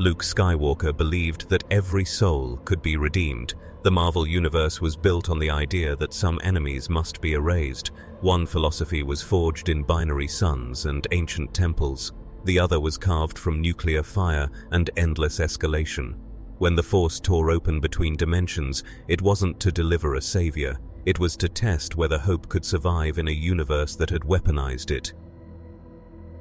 Luke Skywalker believed that every soul could be redeemed. The Marvel Universe was built on the idea that some enemies must be erased. One philosophy was forged in binary suns and ancient temples. The other was carved from nuclear fire and endless escalation. When the Force tore open between dimensions, it wasn't to deliver a savior. It was to test whether hope could survive in a universe that had weaponized it.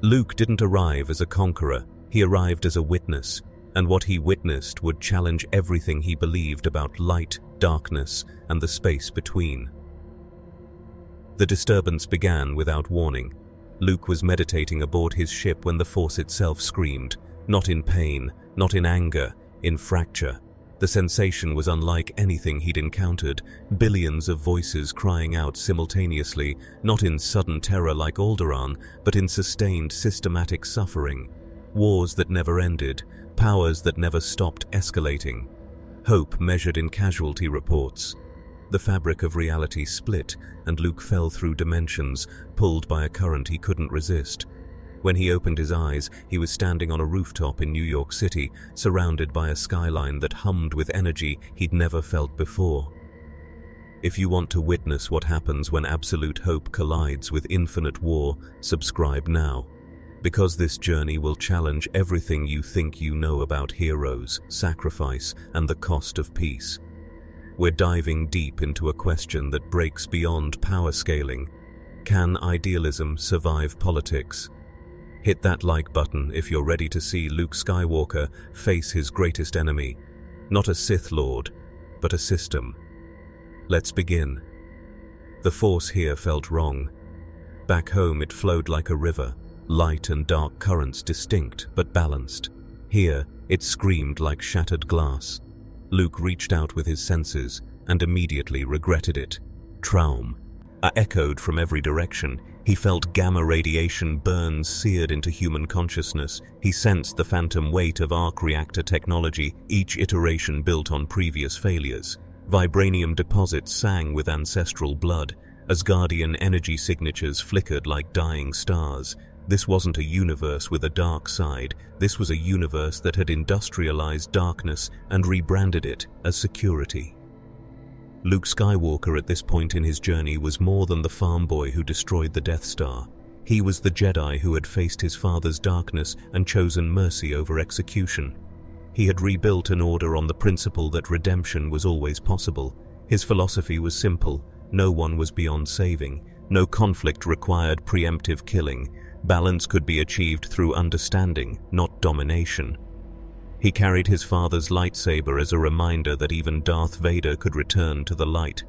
Luke didn't arrive as a conqueror. He arrived as a witness, and what he witnessed would challenge everything he believed about light, darkness, and the space between. The disturbance began without warning. Luke was meditating aboard his ship when the Force itself screamed, not in pain, not in anger, in fracture. The sensation was unlike anything he'd encountered, billions of voices crying out simultaneously, not in sudden terror like Alderaan, but in sustained, systematic suffering. Wars that never ended, powers that never stopped escalating. Hope measured in casualty reports. The fabric of reality split, and Luke fell through dimensions, pulled by a current he couldn't resist. When he opened his eyes, he was standing on a rooftop in New York City, surrounded by a skyline that hummed with energy he'd never felt before. If you want to witness what happens when absolute hope collides with infinite war, subscribe now. Because this journey will challenge everything you think you know about heroes, sacrifice, and the cost of peace. We're diving deep into a question that breaks beyond power scaling. Can idealism survive politics? Hit that like button if you're ready to see Luke Skywalker face his greatest enemy. Not a Sith Lord, but a system. Let's begin. The Force here felt wrong. Back home it flowed like a river. Light and dark currents distinct but balanced. Here, it screamed like shattered glass. Luke reached out with his senses and immediately regretted it. Traum echoed from every direction. He felt gamma radiation burns seared into human consciousness. He sensed the phantom weight of arc reactor technology, each iteration built on previous failures. Vibranium deposits sang with ancestral blood. Asgardian energy signatures flickered like dying stars. This wasn't a universe with a dark side. This was a universe that had industrialized darkness and rebranded it as security. Luke Skywalker at this point in his journey was more than the farm boy who destroyed the Death Star. He was the Jedi who had faced his father's darkness and chosen mercy over execution. He had rebuilt an order on the principle that redemption was always possible. His philosophy was simple. No one was beyond saving. No conflict required preemptive killing. Balance could be achieved through understanding, not domination. He carried his father's lightsaber as a reminder that even Darth Vader could return to the light.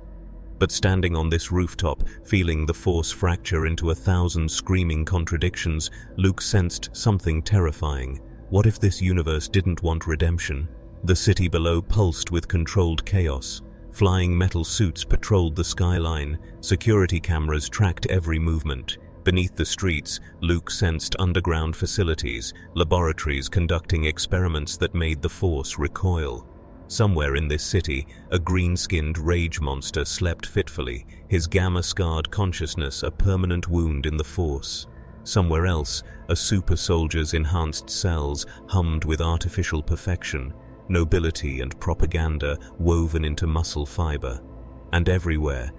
But standing on this rooftop, feeling the Force fracture into 1,000 screaming contradictions, Luke sensed something terrifying. What if this universe didn't want redemption? The city below pulsed with controlled chaos. Flying metal suits patrolled the skyline. Security cameras tracked every movement. Beneath the streets, Luke sensed underground facilities, laboratories conducting experiments that made the Force recoil. Somewhere in this city, a green-skinned rage monster slept fitfully, his gamma-scarred consciousness a permanent wound in the Force. Somewhere else, a super soldier's enhanced cells hummed with artificial perfection, nobility and propaganda woven into muscle fiber. And everywhere,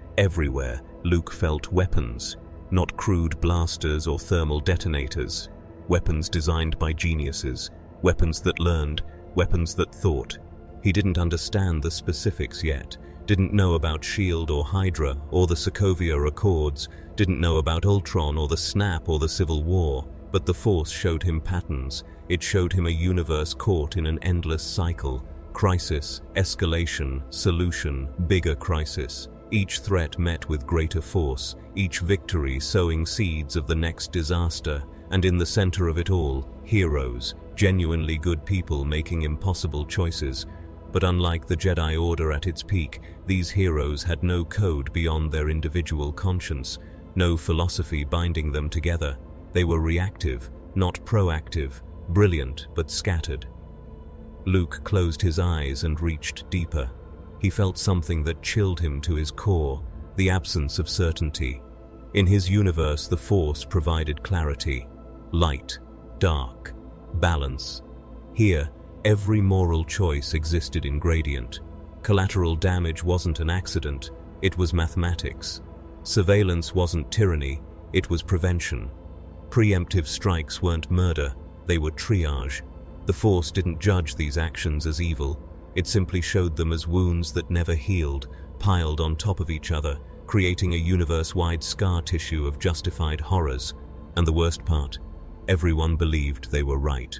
Luke felt weapons. Not crude blasters or thermal detonators. Weapons designed by geniuses. Weapons that learned. Weapons that thought. He didn't understand the specifics yet. Didn't know about S.H.I.E.L.D. or Hydra or the Sokovia Accords. Didn't know about Ultron or the Snap or the Civil War. But the Force showed him patterns. It showed him a universe caught in an endless cycle. Crisis, escalation, solution, bigger crisis. Each threat met with greater force, each victory sowing seeds of the next disaster, and in the center of it all, heroes, genuinely good people making impossible choices. But unlike the Jedi Order at its peak, these heroes had no code beyond their individual conscience, no philosophy binding them together. They were reactive, not proactive, brilliant but scattered. Luke closed his eyes and reached deeper. He felt something that chilled him to his core, the absence of certainty. In his universe, the Force provided clarity, light, dark, balance. Here, Every moral choice existed in gradient. Collateral damage wasn't an accident, it was mathematics. Surveillance wasn't tyranny, it was prevention. Preemptive strikes weren't murder, they were triage. The Force didn't judge these actions as evil, it simply showed them as wounds that never healed, piled on top of each other, creating a universe-wide scar tissue of justified horrors. And the worst part, everyone believed they were right.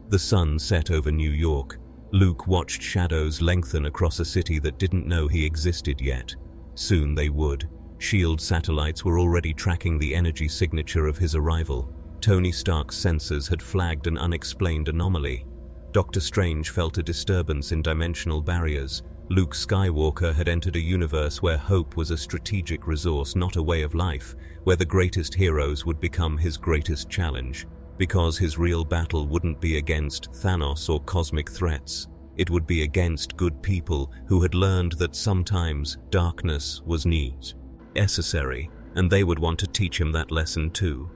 The sun set over New York. Luke watched shadows lengthen across a city that didn't know he existed yet. Soon they would. SHIELD satellites were already tracking the energy signature of his arrival. Tony Stark's sensors had flagged an unexplained anomaly. Doctor Strange felt a disturbance in dimensional barriers. Luke Skywalker had entered a universe where hope was a strategic resource, not a way of life, where the greatest heroes would become his greatest challenge. Because his real battle wouldn't be against Thanos or cosmic threats. It would be against good people who had learned that sometimes darkness was necessary, and they would want to teach him that lesson too.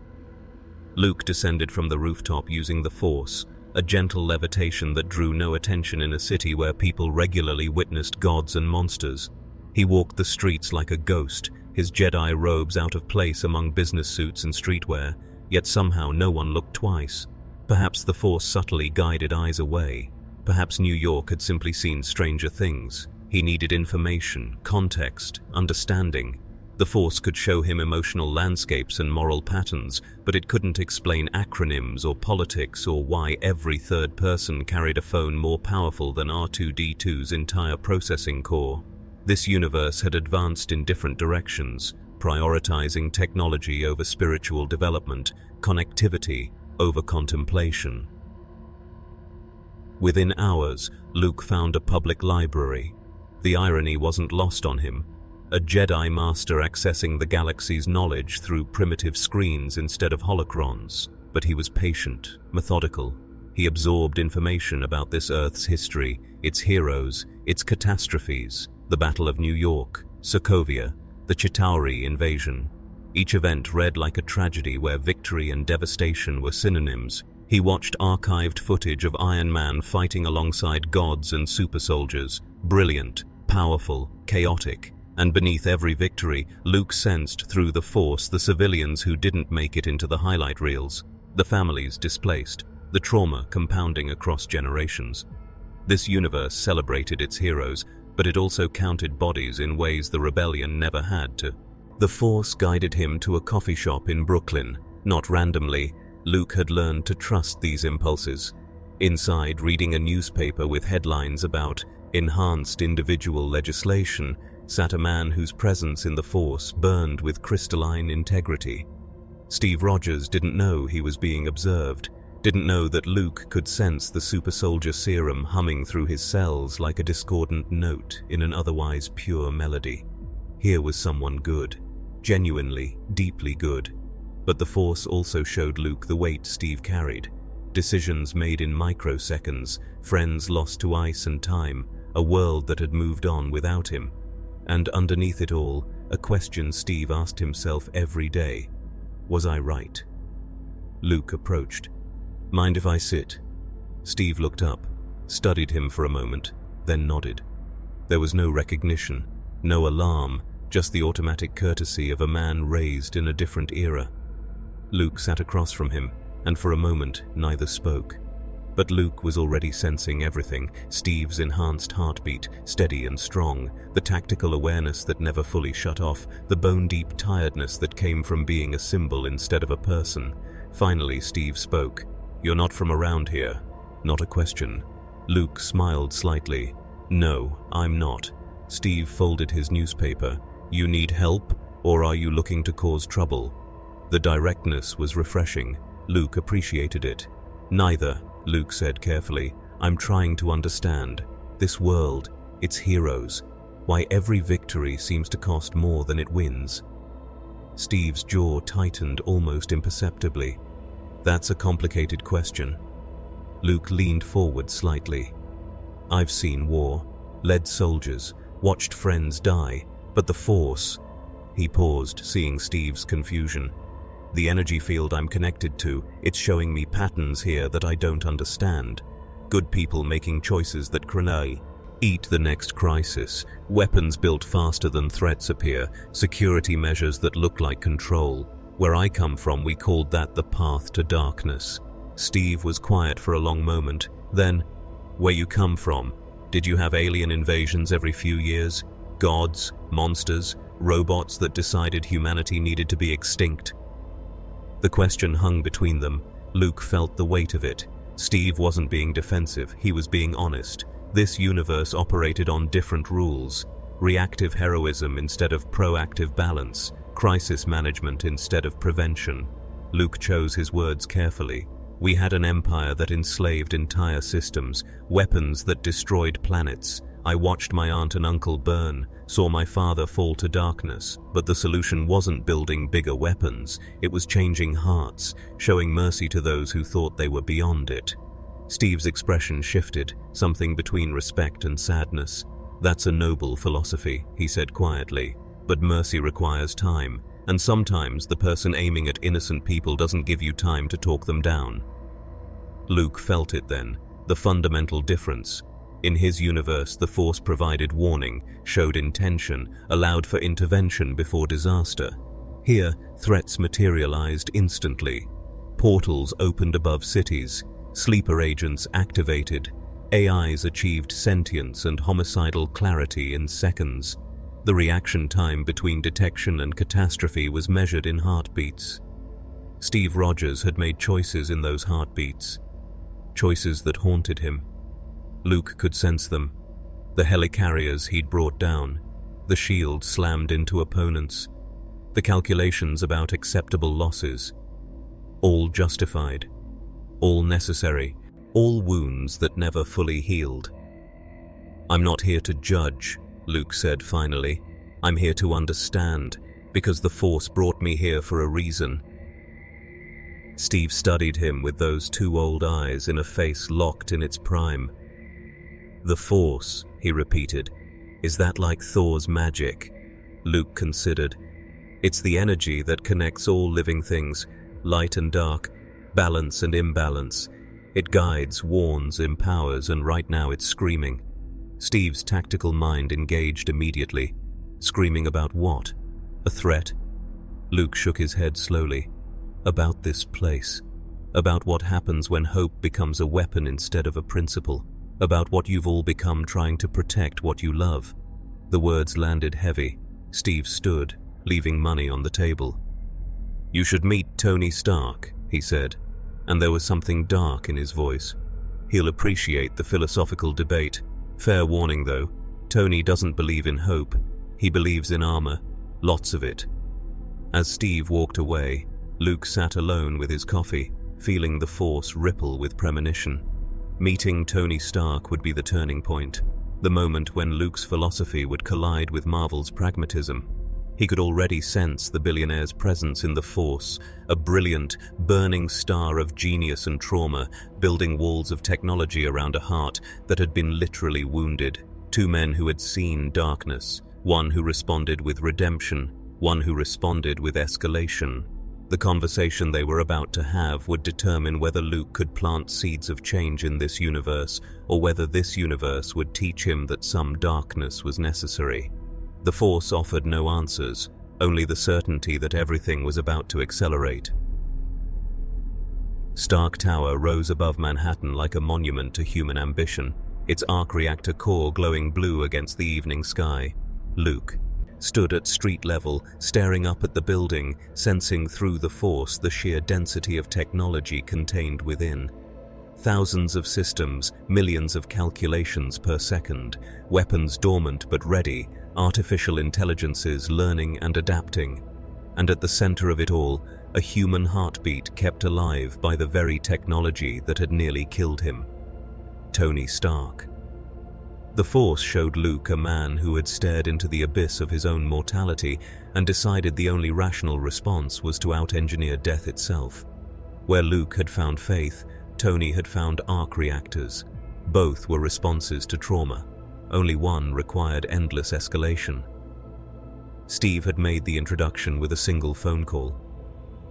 Luke descended from the rooftop using the Force, a gentle levitation that drew no attention in a city where people regularly witnessed gods and monsters. He walked the streets like a ghost, his Jedi robes out of place among business suits and streetwear, yet somehow no one looked twice. Perhaps the Force subtly guided eyes away. Perhaps New York had simply seen stranger things. He needed information, context, understanding. The Force could show him emotional landscapes and moral patterns, but it couldn't explain acronyms or politics or why every third person carried a phone more powerful than R2-D2's entire processing core. This universe had advanced in different directions, prioritizing technology over spiritual development, connectivity over contemplation. Within hours, Luke found a public library. The irony wasn't lost on him. A Jedi Master accessing the galaxy's knowledge through primitive screens instead of holocrons. But he was patient, methodical. He absorbed information about this Earth's history, its heroes, its catastrophes, the Battle of New York, Sokovia, the Chitauri invasion. Each event read like a tragedy where victory and devastation were synonyms. He watched archived footage of Iron Man fighting alongside gods and super soldiers, brilliant, powerful, chaotic. And beneath every victory, Luke sensed through the Force the civilians who didn't make it into the highlight reels, the families displaced, the trauma compounding across generations. This universe celebrated its heroes, but it also counted bodies in ways the rebellion never had to. The Force guided him to a coffee shop in Brooklyn. Not randomly, Luke had learned to trust these impulses. Inside, reading a newspaper with headlines about enhanced individual legislation, sat a man whose presence in the Force burned with crystalline integrity. Steve Rogers didn't know he was being observed, didn't know that Luke could sense the super soldier serum humming through his cells like a discordant note in an otherwise pure melody. Here was someone good, genuinely, deeply good. But the Force also showed Luke the weight Steve carried. Decisions made in microseconds, friends lost to ice and time, a world that had moved on without him. And underneath it all, a question Steve asked himself every day. Was I right? Luke approached. Mind if I sit? Steve looked up, studied him for a moment, then nodded. There was no recognition, no alarm, just the automatic courtesy of a man raised in a different era. Luke sat across from him, and for a moment neither spoke. But Luke was already sensing everything, Steve's enhanced heartbeat, steady and strong, the tactical awareness that never fully shut off, the bone-deep tiredness that came from being a symbol instead of a person. Finally, Steve spoke. You're not from around here. Not a question. Luke smiled slightly. No, I'm not. Steve folded his newspaper. You need help, or are you looking to cause trouble? The directness was refreshing. Luke appreciated it. Neither, Luke said carefully. I'm trying to understand. This world, its heroes. Why every victory seems to cost more than it wins. Steve's jaw tightened almost imperceptibly. That's a complicated question. Luke leaned forward slightly. I've seen war, led soldiers, watched friends die, but the Force... He paused, seeing Steve's confusion. The energy field I'm connected to, it's showing me patterns here that I don't understand. Good people making choices that eat the next crisis, weapons built faster than threats appear, security measures that look like control. Where I come from, we called that the path to darkness. Steve was quiet for a long moment. Then, where you come from, did you have alien invasions every few years? Gods, monsters, robots that decided humanity needed to be extinct? The question hung between them. Luke felt the weight of it. Steve wasn't being defensive, he was being honest. This universe operated on different rules. Reactive heroism instead of proactive balance. Crisis management instead of prevention. Luke chose his words carefully. We had an empire that enslaved entire systems, weapons that destroyed planets. I watched my aunt and uncle burn, saw my father fall to darkness, but the solution wasn't building bigger weapons, it was changing hearts, showing mercy to those who thought they were beyond it. Steve's expression shifted, something between respect and sadness. That's a noble philosophy, he said quietly, but mercy requires time, and sometimes the person aiming at innocent people doesn't give you time to talk them down. Luke felt it then, the fundamental difference. In his universe, the Force provided warning, showed intention, allowed for intervention before disaster. Here, threats materialized instantly. Portals opened above cities, sleeper agents activated, AIs achieved sentience and homicidal clarity in seconds. The reaction time between detection and catastrophe was measured in heartbeats. Steve Rogers had made choices in those heartbeats. Choices that haunted him. Luke could sense them. The helicarriers he'd brought down. The shields slammed into opponents. The calculations about acceptable losses. All justified. All necessary. All wounds that never fully healed. I'm not here to judge, Luke said finally. I'm here to understand, because the Force brought me here for a reason. Steve studied him with those two old eyes in a face locked in its prime. The Force, he repeated. Is that like Thor's magic? Luke considered. It's the energy that connects all living things, light and dark, balance and imbalance. It guides, warns, empowers, and right now it's screaming. Steve's tactical mind engaged immediately. Screaming about what? A threat? Luke shook his head slowly. About this place. About what happens when hope becomes a weapon instead of a principle. About what you've all become trying to protect what you love. The words landed heavy. Steve stood, leaving money on the table. You should meet Tony Stark, he said, and there was something dark in his voice. He'll appreciate the philosophical debate. Fair warning though, Tony doesn't believe in hope. He believes in armor, lots of it. As Steve walked away, Luke sat alone with his coffee, feeling the Force ripple with premonition. Meeting Tony Stark would be the turning point, the moment when Luke's philosophy would collide with Marvel's pragmatism. He could already sense the billionaire's presence in the Force, a brilliant, burning star of genius and trauma, building walls of technology around a heart that had been literally wounded. Two men who had seen darkness, one who responded with redemption, one who responded with escalation. The conversation they were about to have would determine whether Luke could plant seeds of change in this universe, or whether this universe would teach him that some darkness was necessary. The Force offered no answers, only the certainty that everything was about to accelerate. Stark Tower rose above Manhattan like a monument to human ambition, its arc reactor core glowing blue against the evening sky. Luke stood at street level, staring up at the building, sensing through the Force the sheer density of technology contained within. Thousands of systems, millions of calculations per second, weapons dormant but ready, artificial intelligences learning and adapting. And at the center of it all, a human heartbeat kept alive by the very technology that had nearly killed him. Tony Stark. The Force showed Luke a man who had stared into the abyss of his own mortality and decided the only rational response was to out-engineer death itself. Where Luke had found faith, Tony had found arc reactors. Both were responses to trauma. Only one required endless escalation. Steve had made the introduction with a single phone call.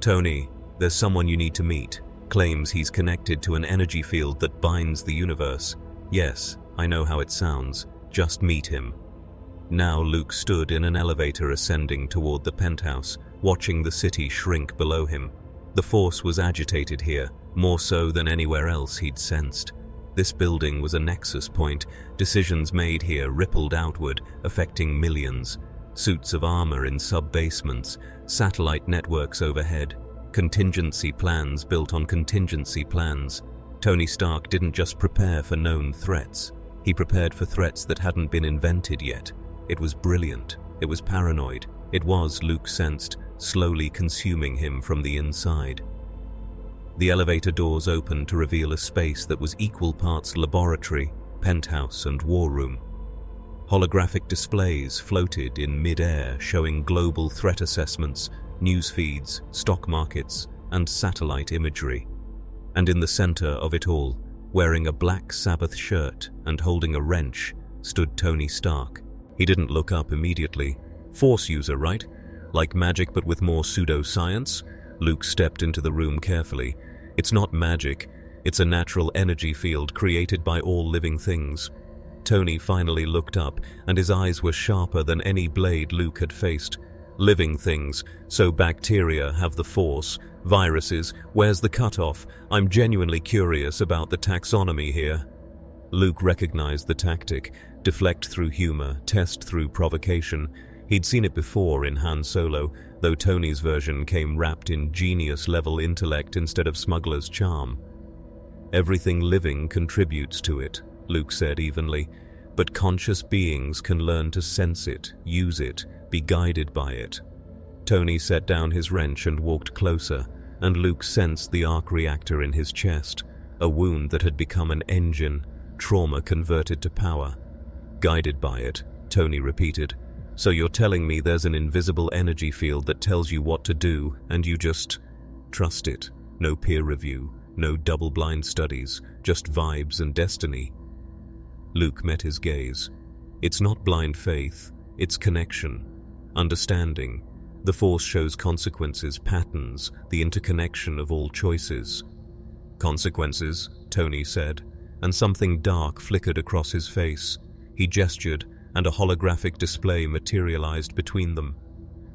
Tony, there's someone you need to meet. claims he's connected to an energy field that binds the universe. Yes, I know how it sounds. Just meet him. Now Luke stood in an elevator ascending toward the penthouse, watching the city shrink below him. The force was agitated here, more so than anywhere else he'd sensed. This building was a nexus point. Decisions made here rippled outward, affecting millions. Suits of armor in sub-basements, satellite networks overhead, contingency plans built on contingency plans. Tony Stark didn't just prepare for known threats. He prepared for threats that hadn't been invented yet. It was brilliant. It was paranoid. It was, Luke sensed, slowly consuming him from the inside. The elevator doors opened to reveal a space that was equal parts laboratory, penthouse, and war room. Holographic displays floated in mid-air, showing global threat assessments, news feeds, stock markets, and satellite imagery. And in the center of it all, wearing a black Sabbath shirt and holding a wrench, stood Tony Stark. He didn't look up immediately. Force user, right? Like magic but with more pseudoscience? Luke stepped into the room carefully. It's not magic. It's a natural energy field created by all living things. Tony finally looked up, and his eyes were sharper than any blade Luke had faced. Living things, so bacteria have the force. Viruses, where's the cutoff? I'm genuinely curious about the taxonomy here. Luke recognized the tactic. Deflect through humor, test through provocation. He'd seen it before in Han Solo, though Tony's version came wrapped in genius-level intellect instead of smuggler's charm. Everything living contributes to it, Luke said evenly, but conscious beings can learn to sense it, use it, be guided by it. Tony set down his wrench and walked closer, and Luke sensed the arc reactor in his chest, a wound that had become an engine, trauma converted to power. Guided by it, Tony repeated. So you're telling me there's an invisible energy field that tells you what to do, and you just trust it? No peer review, no double-blind studies, just vibes and destiny. Luke met his gaze. It's not blind faith, it's connection, understanding. The Force shows consequences, patterns, the interconnection of all choices. Consequences, Tony said, and something dark flickered across his face. He gestured, and a holographic display materialized between them.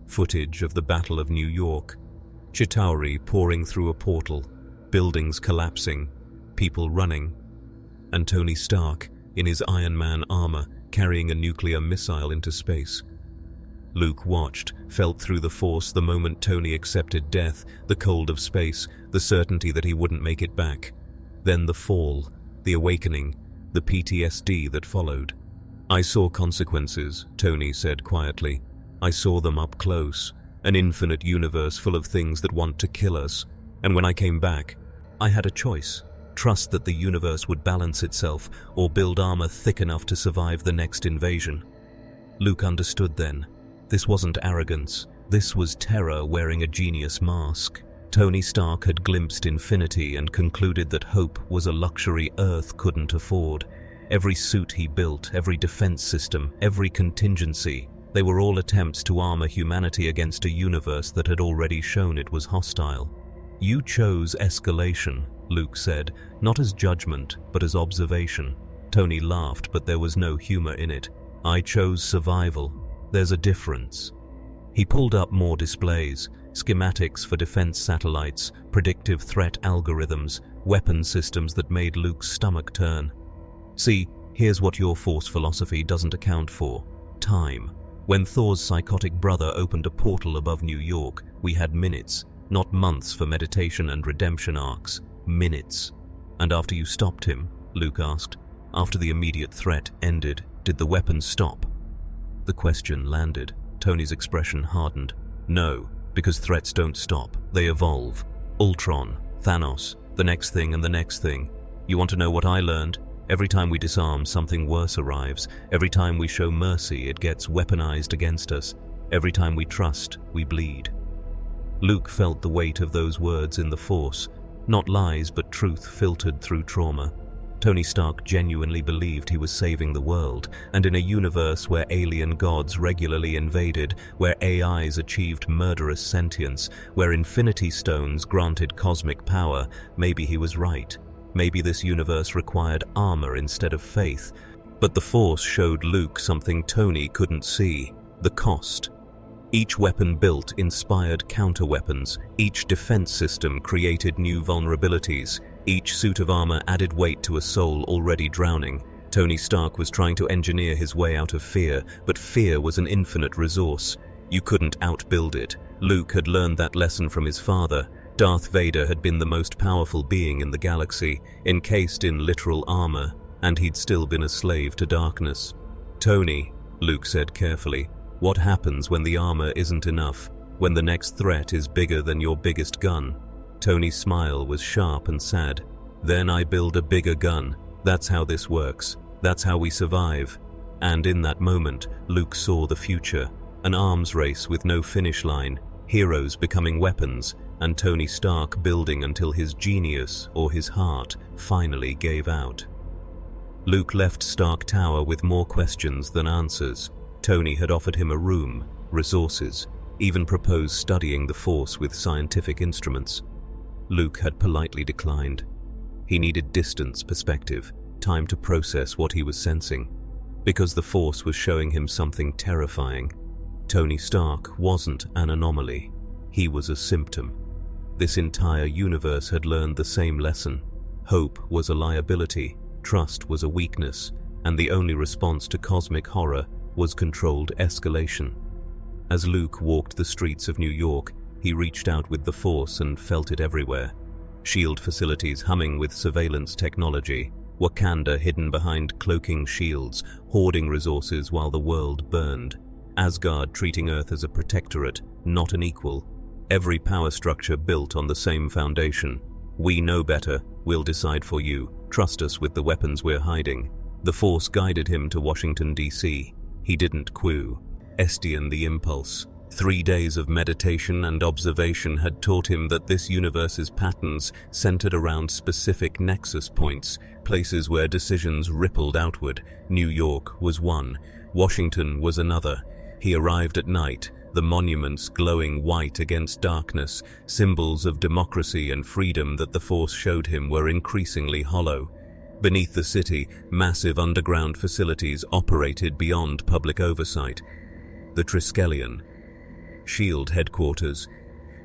Footage of the Battle of New York. Chitauri pouring through a portal, buildings collapsing, people running, and Tony Stark, in his Iron Man armor, carrying a nuclear missile into space. Luke watched, felt through the Force the moment Tony accepted death, the cold of space, the certainty that he wouldn't make it back. Then the fall, the awakening, the PTSD that followed. I saw consequences, Tony said quietly. I saw them up close, an infinite universe full of things that want to kill us. And when I came back, I had a choice. Trust that the universe would balance itself, or build armor thick enough to survive the next invasion. Luke understood then. This wasn't arrogance. This was terror wearing a genius mask. Tony Stark had glimpsed infinity and concluded that hope was a luxury Earth couldn't afford. Every suit he built, every defense system, every contingency, they were all attempts to armor humanity against a universe that had already shown it was hostile. You chose escalation, Luke said, not as judgment, but as observation. Tony laughed, but there was no humor in it. I chose survival. There's a difference. He pulled up more displays, schematics for defense satellites, predictive threat algorithms, weapon systems that made Luke's stomach turn. See, here's what your Force philosophy doesn't account for. Time. When Thor's psychotic brother opened a portal above New York, we had minutes, not months for meditation and redemption arcs. Minutes. And after you stopped him, Luke asked, after the immediate threat ended, did the weapons stop? The question landed. Tony's expression hardened. No, because threats don't stop. They evolve. Ultron, Thanos, the next thing and the next thing. You want to know what I learned? Every time we disarm, something worse arrives. Every time we show mercy, it gets weaponized against us. Every time we trust, we bleed. Luke felt the weight of those words in the Force. Not lies, but truth filtered through trauma. Tony Stark genuinely believed he was saving the world, and in a universe where alien gods regularly invaded, where AIs achieved murderous sentience, where infinity stones granted cosmic power, maybe he was right. Maybe this universe required armor instead of faith. But the Force showed Luke something Tony couldn't see: the cost. Each weapon built inspired counter-weapons, each defense system created new vulnerabilities, each suit of armor added weight to a soul already drowning. Tony Stark was trying to engineer his way out of fear, but fear was an infinite resource. You couldn't outbuild it. Luke had learned that lesson from his father. Darth Vader had been the most powerful being in the galaxy, encased in literal armor, and he'd still been a slave to darkness. "Tony," Luke said carefully, "what happens when the armor isn't enough, when the next threat is bigger than your biggest gun?" Tony's smile was sharp and sad. "Then I build a bigger gun. That's how this works. That's how we survive." And in that moment, Luke saw the future. An arms race with no finish line, heroes becoming weapons, and Tony Stark building until his genius, or his heart, finally gave out. Luke left Stark Tower with more questions than answers. Tony had offered him a room, resources, even proposed studying the Force with scientific instruments. Luke had politely declined. He needed distance, perspective, time to process what he was sensing, because the Force was showing him something terrifying. Tony Stark wasn't an anomaly. He was a symptom. This entire universe had learned the same lesson. Hope was a liability, trust was a weakness, and the only response to cosmic horror was controlled escalation. As Luke walked the streets of New York, he reached out with the Force and felt it everywhere. Shield facilities humming with surveillance technology, Wakanda hidden behind cloaking shields, hoarding resources while the world burned. Asgard treating Earth as a protectorate, not an equal. Every power structure built on the same foundation. "We know better, we'll decide for you. Trust us with the weapons we're hiding." The Force guided him to Washington, D.C. He didn't queue. Estian the impulse. 3 days of meditation and observation had taught him that this universe's patterns centered around specific nexus points, places where decisions rippled outward. New York was one. Washington was another. He arrived at night, the monuments glowing white against darkness, symbols of democracy and freedom that the Force showed him were increasingly hollow. Beneath the city, massive underground facilities operated beyond public oversight. The Triskelion, SHIELD headquarters,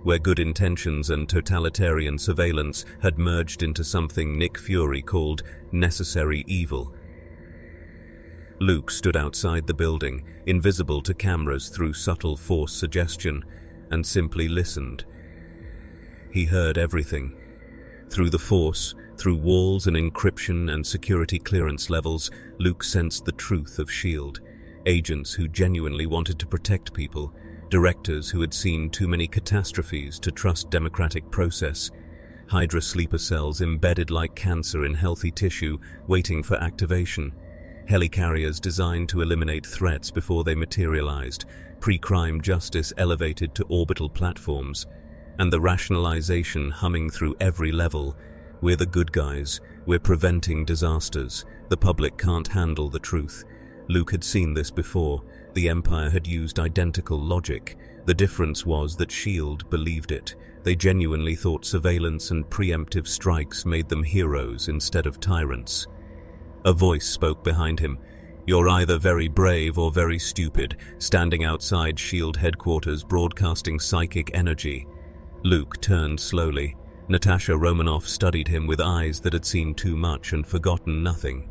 where good intentions and totalitarian surveillance had merged into something Nick Fury called necessary evil. Luke stood outside the building, invisible to cameras through subtle Force suggestion, and simply listened. He heard everything. Through the Force, through walls and encryption and security clearance levels, Luke sensed the truth of SHIELD. Agents who genuinely wanted to protect people, directors who had seen too many catastrophes to trust democratic process, Hydra sleeper cells embedded like cancer in healthy tissue, waiting for activation, helicarriers designed to eliminate threats before they materialized, pre-crime justice elevated to orbital platforms, and the rationalization humming through every level. "We're the good guys, we're preventing disasters, the public can't handle the truth." Luke had seen this before. The Empire had used identical logic. The difference was that SHIELD believed it. They genuinely thought surveillance and preemptive strikes made them heroes instead of tyrants. A voice spoke behind him. "You're either very brave or very stupid," standing outside SHIELD headquarters broadcasting psychic energy. Luke turned slowly. Natasha Romanoff studied him with eyes that had seen too much and forgotten nothing.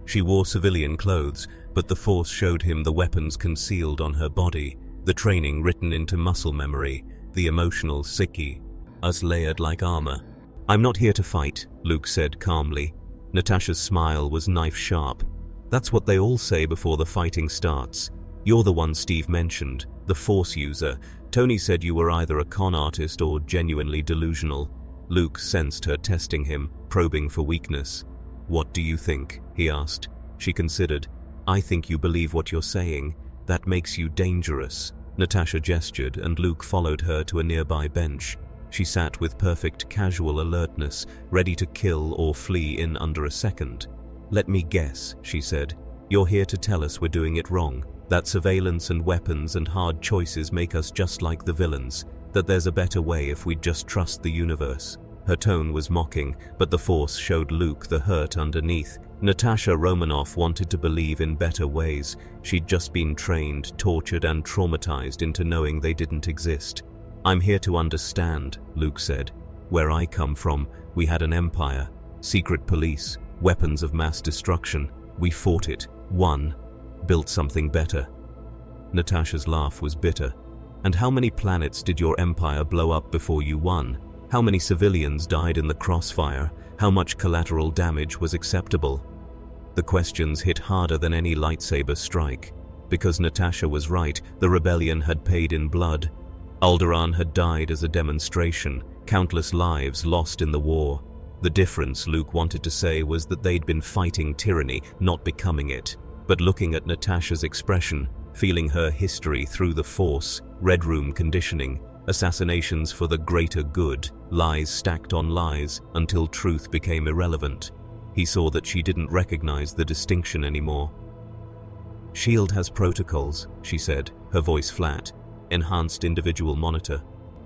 She wore civilian clothes, but the Force showed him the weapons concealed on her body, the training written into muscle memory, the emotional psyche, as layered like armor. "I'm not here to fight," Luke said calmly. Natasha's smile was knife-sharp. "That's what they all say before the fighting starts. You're the one Steve mentioned, the Force user. Tony said you were either a con artist or genuinely delusional." Luke sensed her testing him, probing for weakness. "What do you think?" he asked. She considered. "I think you believe what you're saying. That makes you dangerous." Natasha gestured, and Luke followed her to a nearby bench. She sat with perfect casual alertness, ready to kill or flee in under a second. "Let me guess," she said. "You're here to tell us we're doing it wrong, that surveillance and weapons and hard choices make us just like the villains, that there's a better way if we'd just trust the universe." Her tone was mocking, but the Force showed Luke the hurt underneath. Natasha Romanoff wanted to believe in better ways. She'd just been trained, tortured, and traumatized into knowing they didn't exist. "I'm here to understand," Luke said. "Where I come from, we had an empire, secret police, weapons of mass destruction. We fought it, won, built something better." Natasha's laugh was bitter. "And how many planets did your empire blow up before you won? How many civilians died in the crossfire? How much collateral damage was acceptable?" The questions hit harder than any lightsaber strike. Because Natasha was right, the rebellion had paid in blood. Alderaan had died as a demonstration, countless lives lost in the war. The difference, Luke wanted to say, was that they'd been fighting tyranny, not becoming it. But looking at Natasha's expression, feeling her history through the Force, Red Room conditioning, assassinations for the greater good, lies stacked on lies until truth became irrelevant, he saw that she didn't recognize the distinction anymore. "SHIELD has protocols," she said, her voice flat. "Enhanced individual monitor.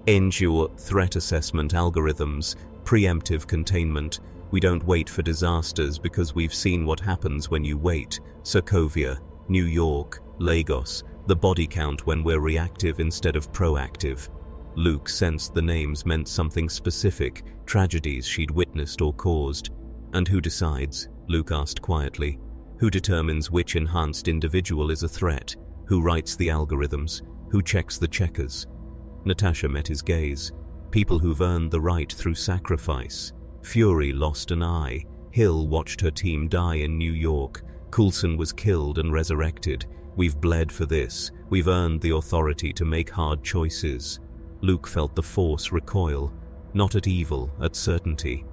Endure threat assessment algorithms, preemptive containment. We don't wait for disasters because we've seen what happens when you wait. Sokovia, New York, Lagos, the body count when we're reactive instead of proactive." Luke sensed the names meant something specific, tragedies she'd witnessed or caused. "And who decides?" Luke asked quietly. "Who determines which enhanced individual is a threat? Who writes the algorithms? Who checks the checkers?" Natasha met his gaze. "People who've earned the right through sacrifice. Fury lost an eye. Hill watched her team die in New York. Coulson was killed and resurrected. We've bled for this. We've earned the authority to make hard choices." Luke felt the Force recoil, not at evil, at certainty.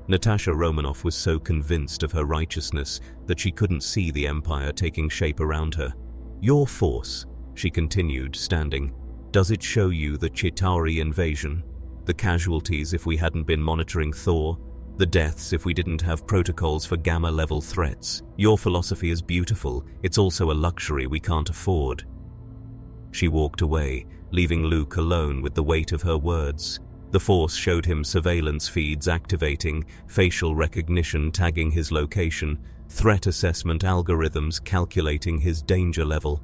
Natasha Romanoff was so convinced of her righteousness that she couldn't see the Empire taking shape around her. "Your Force," she continued, standing, "does it show you the Chitauri invasion? The casualties if we hadn't been monitoring Thor? The deaths if we didn't have protocols for Gamma-level threats? Your philosophy is beautiful, it's also a luxury we can't afford." She walked away, leaving Luke alone with the weight of her words. The Force showed him surveillance feeds activating, facial recognition tagging his location, threat assessment algorithms calculating his danger level.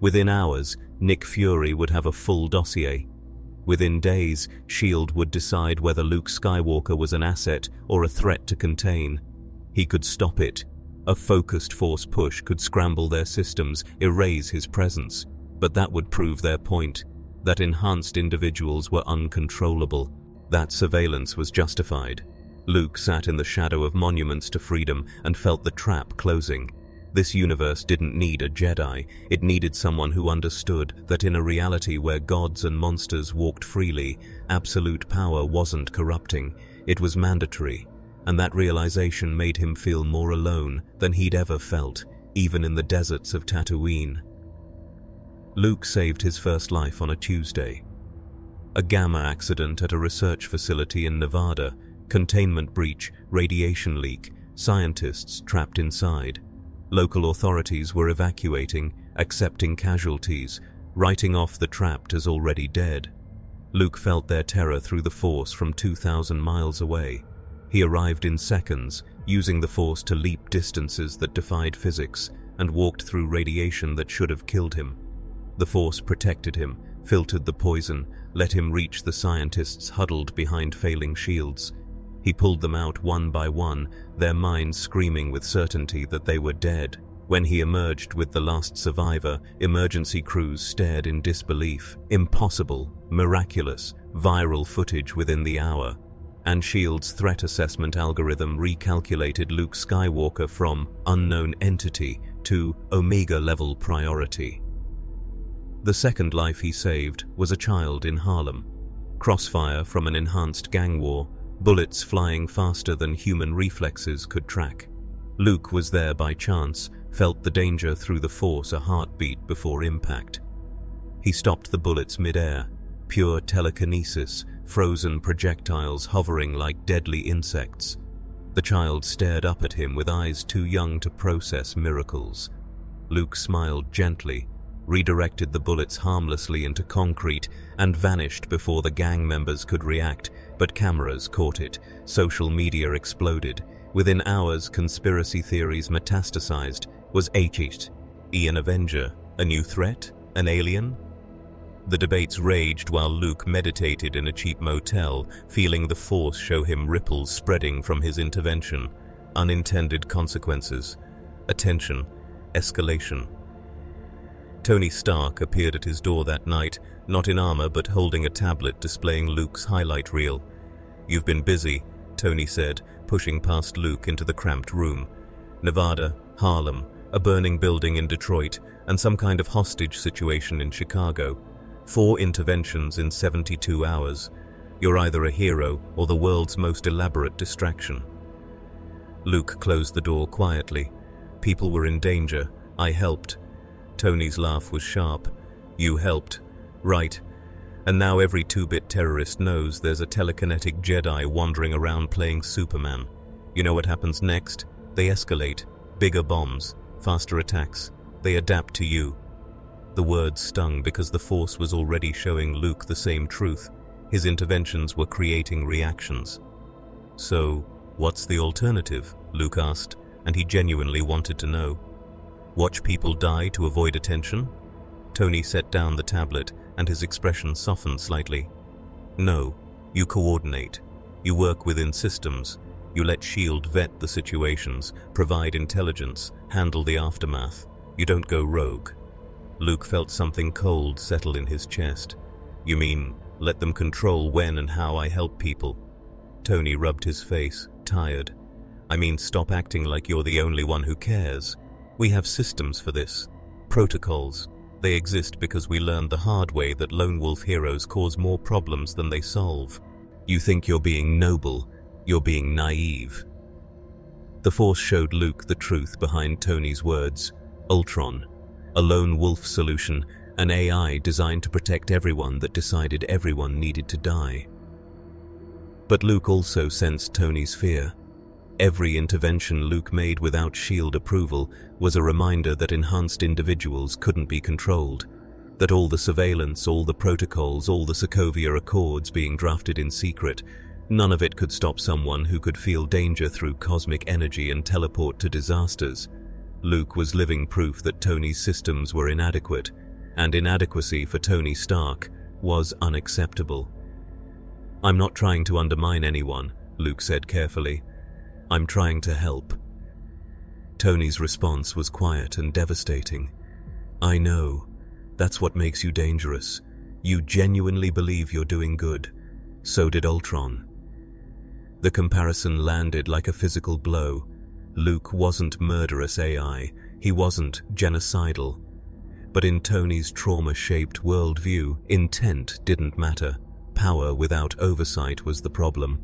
Within hours, Nick Fury would have a full dossier. Within days, SHIELD would decide whether Luke Skywalker was an asset or a threat to contain. He could stop it. A focused Force push could scramble their systems, erase his presence. But that would prove their point, that enhanced individuals were uncontrollable. That surveillance was justified. Luke sat in the shadow of monuments to freedom and felt the trap closing. This universe didn't need a Jedi, it needed someone who understood that in a reality where gods and monsters walked freely, absolute power wasn't corrupting, it was mandatory, and that realization made him feel more alone than he'd ever felt, even in the deserts of Tatooine. Luke saved his first life on a Tuesday. A gamma accident at a research facility in Nevada, containment breach, radiation leak, scientists trapped inside. Local authorities were evacuating, accepting casualties, writing off the trapped as already dead. Luke felt their terror through the Force from 2,000 miles away. He arrived in seconds, using the Force to leap distances that defied physics, and walked through radiation that should have killed him. The Force protected him, filtered the poison, let him reach the scientists huddled behind failing shields. He pulled them out one by one, their minds screaming with certainty that they were dead. When he emerged with the last survivor, emergency crews stared in disbelief. Impossible, miraculous, viral footage within the hour. And SHIELD's threat assessment algorithm recalculated Luke Skywalker from unknown entity to Omega-level priority. The second life he saved was a child in Harlem. Crossfire from an enhanced gang war, bullets flying faster than human reflexes could track. Luke was there by chance, felt the danger through the Force a heartbeat before impact. He stopped the bullets mid-air, pure telekinesis, frozen projectiles hovering like deadly insects. The child stared up at him with eyes too young to process miracles. Luke smiled gently, redirected the bullets harmlessly into concrete, and vanished before the gang members could react, but cameras caught it. Social media exploded. Within hours, conspiracy theories metastasized. Was H an Avenger? A new threat? An alien? The debates raged while Luke meditated in a cheap motel, feeling the Force show him ripples spreading from his intervention. Unintended consequences. Attention. Escalation. Tony Stark appeared at his door that night, not in armor but holding a tablet displaying Luke's highlight reel. "You've been busy," Tony said, pushing past Luke into the cramped room. "Nevada, Harlem, a burning building in Detroit, and some kind of hostage situation in Chicago. 4 interventions in 72 hours. You're either a hero or the world's most elaborate distraction." Luke closed the door quietly. "People were in danger. I helped." Tony's laugh was sharp. "You helped. Right. And now every 2-bit terrorist knows there's a telekinetic Jedi wandering around playing Superman. You know what happens next? They escalate. Bigger bombs. Faster attacks. They adapt to you." The words stung because the Force was already showing Luke the same truth. His interventions were creating reactions. "So, what's the alternative?" Luke asked, and he genuinely wanted to know. "Watch people die to avoid attention?" Tony set down the tablet, and his expression softened slightly. "No, you coordinate. You work within systems. You let S.H.I.E.L.D. vet the situations, provide intelligence, handle the aftermath. You don't go rogue." Luke felt something cold settle in his chest. "You mean, let them control when and how I help people?" Tony rubbed his face, tired. "I mean, stop acting like you're the only one who cares. We have systems for this. Protocols. They exist because we learned the hard way that lone wolf heroes cause more problems than they solve. You think you're being noble. You're being naive." The Force showed Luke the truth behind Tony's words. Ultron. A lone wolf solution, an AI designed to protect everyone that decided everyone needed to die. But Luke also sensed Tony's fear. Every intervention Luke made without S.H.I.E.L.D. approval was a reminder that enhanced individuals couldn't be controlled, that all the surveillance, all the protocols, all the Sokovia Accords being drafted in secret, none of it could stop someone who could feel danger through cosmic energy and teleport to disasters. Luke was living proof that Tony's systems were inadequate, and inadequacy for Tony Stark was unacceptable. "I'm not trying to undermine anyone," Luke said carefully. "I'm trying to help." Tony's response was quiet and devastating. "I know. That's what makes you dangerous. You genuinely believe you're doing good. So did Ultron." The comparison landed like a physical blow. Luke wasn't murderous AI. He wasn't genocidal. But in Tony's trauma-shaped worldview, intent didn't matter. Power without oversight was the problem.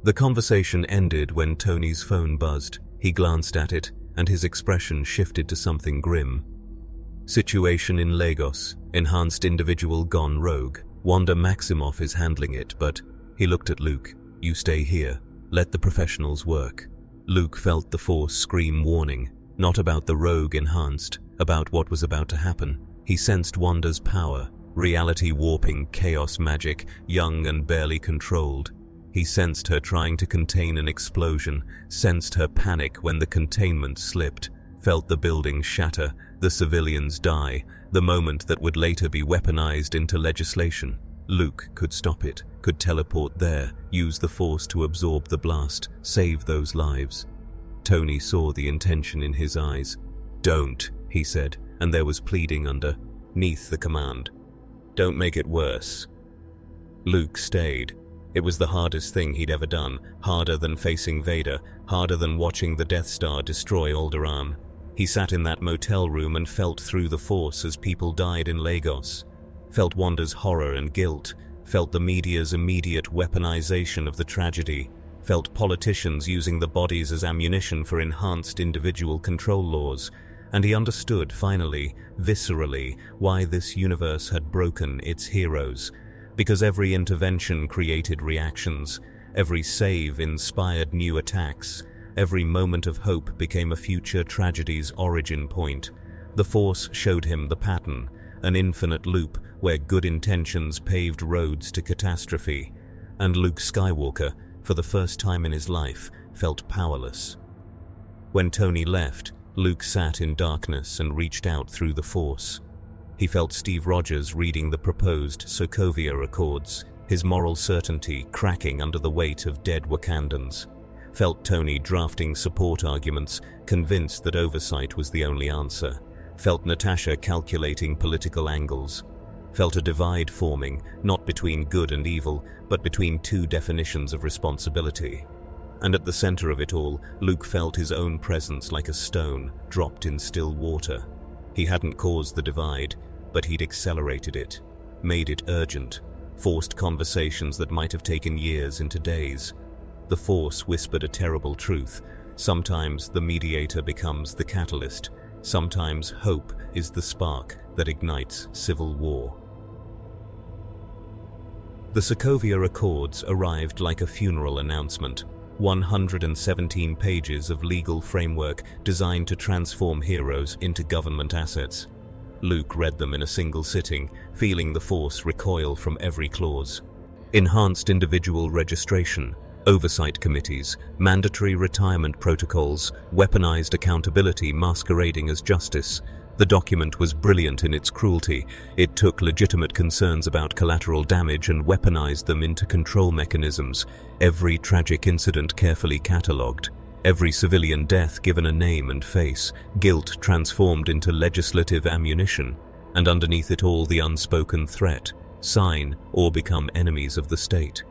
The conversation ended when Tony's phone buzzed. He glanced at it, and his expression shifted to something grim. "Situation in Lagos. Enhanced individual gone rogue. Wanda Maximoff is handling it, but..." He looked at Luke. "You stay here. Let the professionals work." Luke felt the Force scream warning, not about the rogue enhanced, about what was about to happen. He sensed Wanda's power, reality warping chaos magic, young and barely controlled. He sensed her trying to contain an explosion, sensed her panic when the containment slipped, felt the building shatter, the civilians die, the moment that would later be weaponized into legislation. Luke could stop it, could teleport there, use the Force to absorb the blast, save those lives. Tony saw the intention in his eyes. "Don't," he said, and there was pleading underneath the command. "Don't make it worse." Luke stayed. It was the hardest thing he'd ever done, harder than facing Vader, harder than watching the Death Star destroy Alderaan. He sat in that motel room and felt through the Force as people died in Lagos. Felt Wanda's horror and guilt, felt the media's immediate weaponization of the tragedy, felt politicians using the bodies as ammunition for enhanced individual control laws, and he understood, finally, viscerally, why this universe had broken its heroes. because every intervention created reactions, every save inspired new attacks, every moment of hope became a future tragedy's origin point. The Force showed him the pattern, an infinite loop where good intentions paved roads to catastrophe. And Luke Skywalker, for the first time in his life, felt powerless. When Tony left, Luke sat in darkness and reached out through the Force. He felt Steve Rogers reading the proposed Sokovia Accords, his moral certainty cracking under the weight of dead Wakandans. Felt Tony drafting support arguments, convinced that oversight was the only answer. Felt Natasha calculating political angles. Felt a divide forming, not between good and evil, but between two definitions of responsibility. And at the center of it all, Luke felt his own presence like a stone dropped in still water. He hadn't caused the divide, but he'd accelerated it, made it urgent, forced conversations that might have taken years into days. The Force whispered a terrible truth. Sometimes the mediator becomes the catalyst. Sometimes hope is the spark that ignites civil war. The Sokovia Accords arrived like a funeral announcement. 117 pages of legal framework designed to transform heroes into government assets. Luke read them in a single sitting, feeling the Force recoil from every clause. Enhanced individual registration, oversight committees, mandatory retirement protocols, weaponized accountability masquerading as justice. The document was brilliant in its cruelty. It took legitimate concerns about collateral damage and weaponized them into control mechanisms. Every tragic incident carefully catalogued. Every civilian death given a name and face. Guilt transformed into legislative ammunition. And underneath it all, the unspoken threat: sign or become enemies of the state.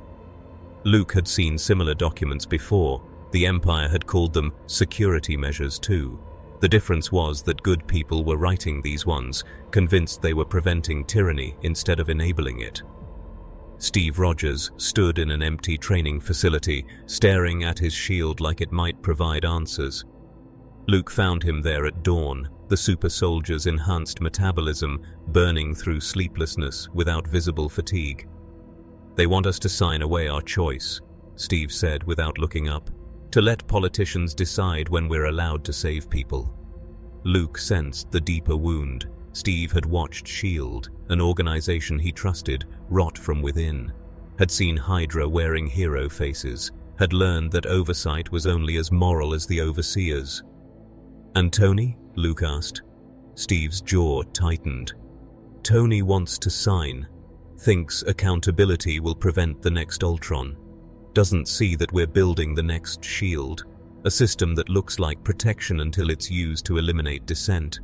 Luke had seen similar documents before. The Empire had called them security measures too. The difference was that good people were writing these ones, convinced they were preventing tyranny instead of enabling it. Steve Rogers stood in an empty training facility, staring at his shield like it might provide answers. Luke found him there at dawn, the super soldier's enhanced metabolism burning through sleeplessness without visible fatigue. "They want us to sign away our choice," Steve said without looking up. "To let politicians decide when we're allowed to save people." Luke sensed the deeper wound. Steve had watched S.H.I.E.L.D., an organization he trusted, rot from within. Had seen Hydra wearing hero faces. Had learned that oversight was only as moral as the overseers. "And Tony?" Luke asked. Steve's jaw tightened. "Tony wants to sign. Thinks accountability will prevent the next Ultron. Doesn't see that we're building the next S.H.I.E.L.D., a system that looks like protection until it's used to eliminate dissent."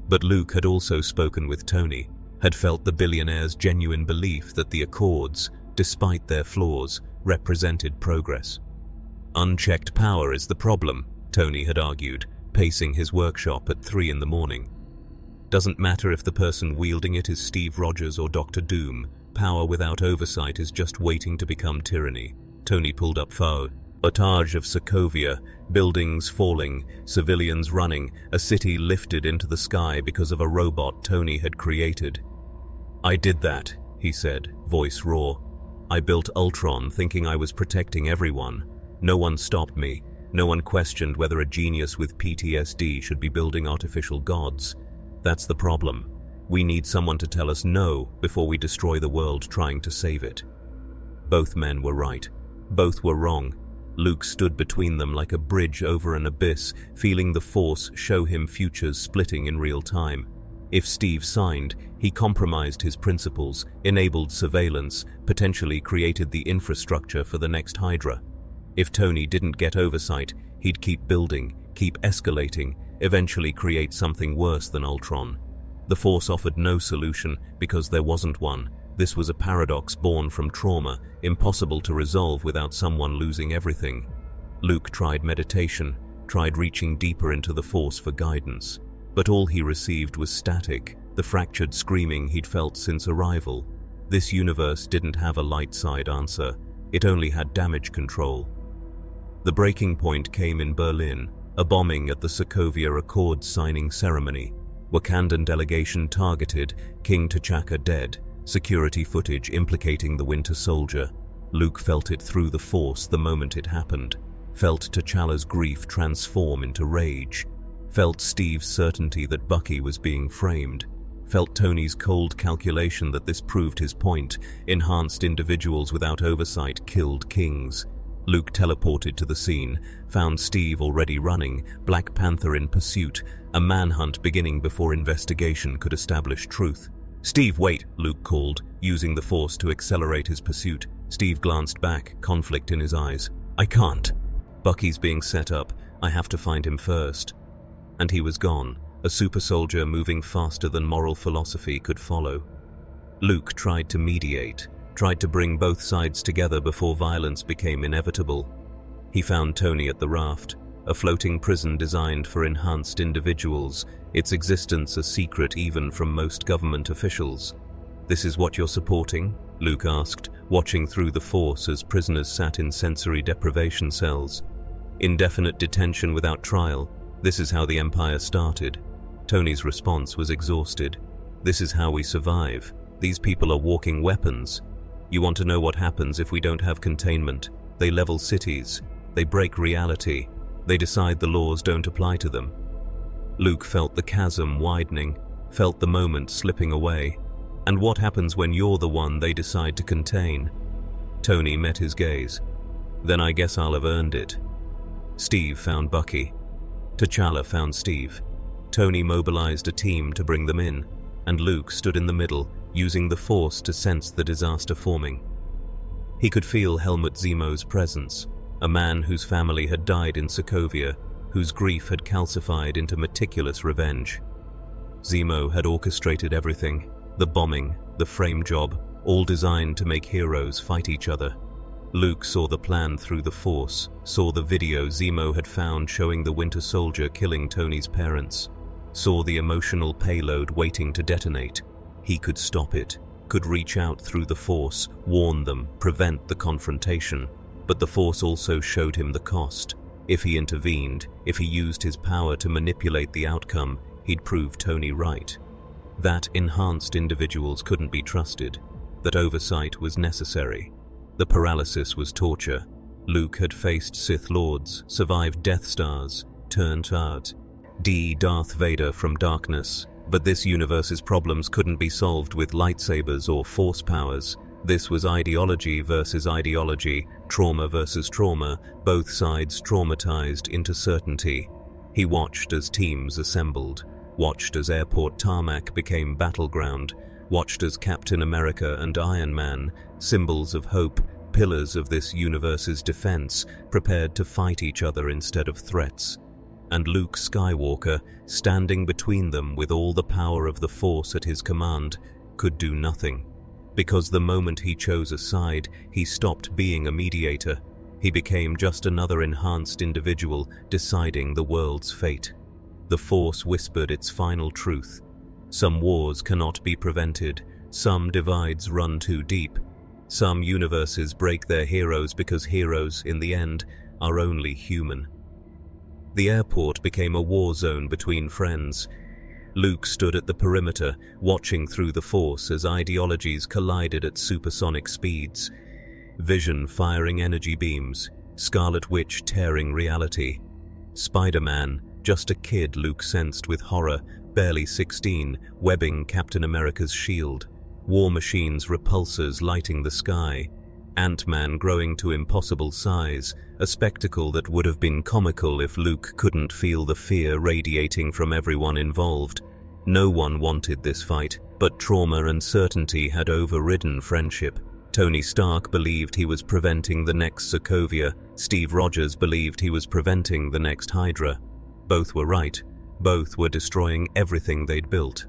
But Luke had also spoken with Tony, had felt the billionaire's genuine belief that the Accords, despite their flaws, represented progress. "Unchecked power is the problem," Tony had argued, pacing his workshop at 3 in the morning. "Doesn't matter if the person wielding it is Steve Rogers or Dr. Doom, power without oversight is just waiting to become tyranny." Tony pulled up footage of Sokovia, buildings falling, civilians running, a city lifted into the sky because of a robot Tony had created. "I did that," he said, voice raw. "I built Ultron thinking I was protecting everyone. No one stopped me. No one questioned whether a genius with PTSD should be building artificial gods. That's the problem. We need someone to tell us no before we destroy the world trying to save it." Both men were right. Both were wrong. Luke stood between them like a bridge over an abyss, feeling the Force show him futures splitting in real time. If Steve signed, he compromised his principles, enabled surveillance, potentially created the infrastructure for the next Hydra. If Tony didn't get oversight, he'd keep building, keep escalating, eventually create something worse than Ultron. The Force offered no solution because there wasn't one. This was a paradox born from trauma, impossible to resolve without someone losing everything. Luke tried meditation, tried reaching deeper into the Force for guidance. But all he received was static, the fractured screaming he'd felt since arrival. This universe didn't have a light side answer. It only had damage control. The breaking point came in Berlin, a bombing at the Sokovia Accords signing ceremony. Wakandan delegation targeted, King T'Chaka dead. Security footage implicating the Winter Soldier. Luke felt it through the Force the moment it happened. Felt T'Challa's grief transform into rage. Felt Steve's certainty that Bucky was being framed. Felt Tony's cold calculation that this proved his point. Enhanced individuals without oversight killed kings. Luke teleported to the scene, found Steve already running, Black Panther in pursuit, a manhunt beginning before investigation could establish truth. "Steve, wait," Luke called, using the Force to accelerate his pursuit. Steve glanced back, conflict in his eyes. "I can't. Bucky's being set up. I have to find him first." And he was gone, a super soldier moving faster than moral philosophy could follow. Luke tried to mediate, tried to bring both sides together before violence became inevitable. He found Tony at the raft, a floating prison designed for enhanced individuals, its existence a secret even from most government officials. "This is what you're supporting?" Luke asked, watching through the Force as prisoners sat in sensory deprivation cells. Indefinite detention without trial. This is how the Empire started. Tony's response was exhausted. "This is how we survive. These people are walking weapons. You want to know what happens if we don't have containment? They level cities. They break reality. They decide the laws don't apply to them." Luke felt the chasm widening, felt the moment slipping away. And what happens when you're the one they decide to contain? Tony met his gaze. "Then I guess I'll have earned it." Steve found Bucky. T'Challa found Steve. Tony mobilized a team to bring them in, and Luke stood in the middle, using the Force to sense the disaster forming. He could feel Helmut Zemo's presence, a man whose family had died in Sokovia, whose grief had calcified into meticulous revenge. Zemo had orchestrated everything, the bombing, the frame job, all designed to make heroes fight each other. Luke saw the plan through the Force, saw the video Zemo had found showing the Winter Soldier killing Tony's parents, saw the emotional payload waiting to detonate. He could stop it, could reach out through the Force, warn them, prevent the confrontation. But the Force also showed him the cost. If he intervened, if he used his power to manipulate the outcome, he'd prove Tony right. That enhanced individuals couldn't be trusted, that oversight was necessary. The paralysis was torture. Luke had faced Sith Lords, survived Death Stars, turned out Darth Vader from darkness. But this universe's problems couldn't be solved with lightsabers or Force powers. This was ideology versus ideology, trauma versus trauma, both sides traumatized into certainty. He watched as teams assembled, watched as airport tarmac became battleground, watched as Captain America and Iron Man, symbols of hope, pillars of this universe's defense, prepared to fight each other instead of threats. And Luke Skywalker, standing between them with all the power of the Force at his command, could do nothing. Because the moment he chose a side, he stopped being a mediator. He became just another enhanced individual deciding the world's fate. The Force whispered its final truth. Some wars cannot be prevented. Some divides run too deep. Some universes break their heroes because heroes, in the end, are only human. The airport became a war zone between friends. Luke stood at the perimeter, watching through the Force as ideologies collided at supersonic speeds. Vision firing energy beams, Scarlet Witch tearing reality. Spider-Man, just a kid Luke sensed with horror, barely 16, webbing Captain America's shield. War Machine's repulsors lighting the sky. Ant-Man growing to impossible size, a spectacle that would have been comical if Luke couldn't feel the fear radiating from everyone involved. No one wanted this fight, but trauma and certainty had overridden friendship. Tony Stark believed he was preventing the next Sokovia. Steve Rogers believed he was preventing the next Hydra. Both were right. Both were destroying everything they'd built.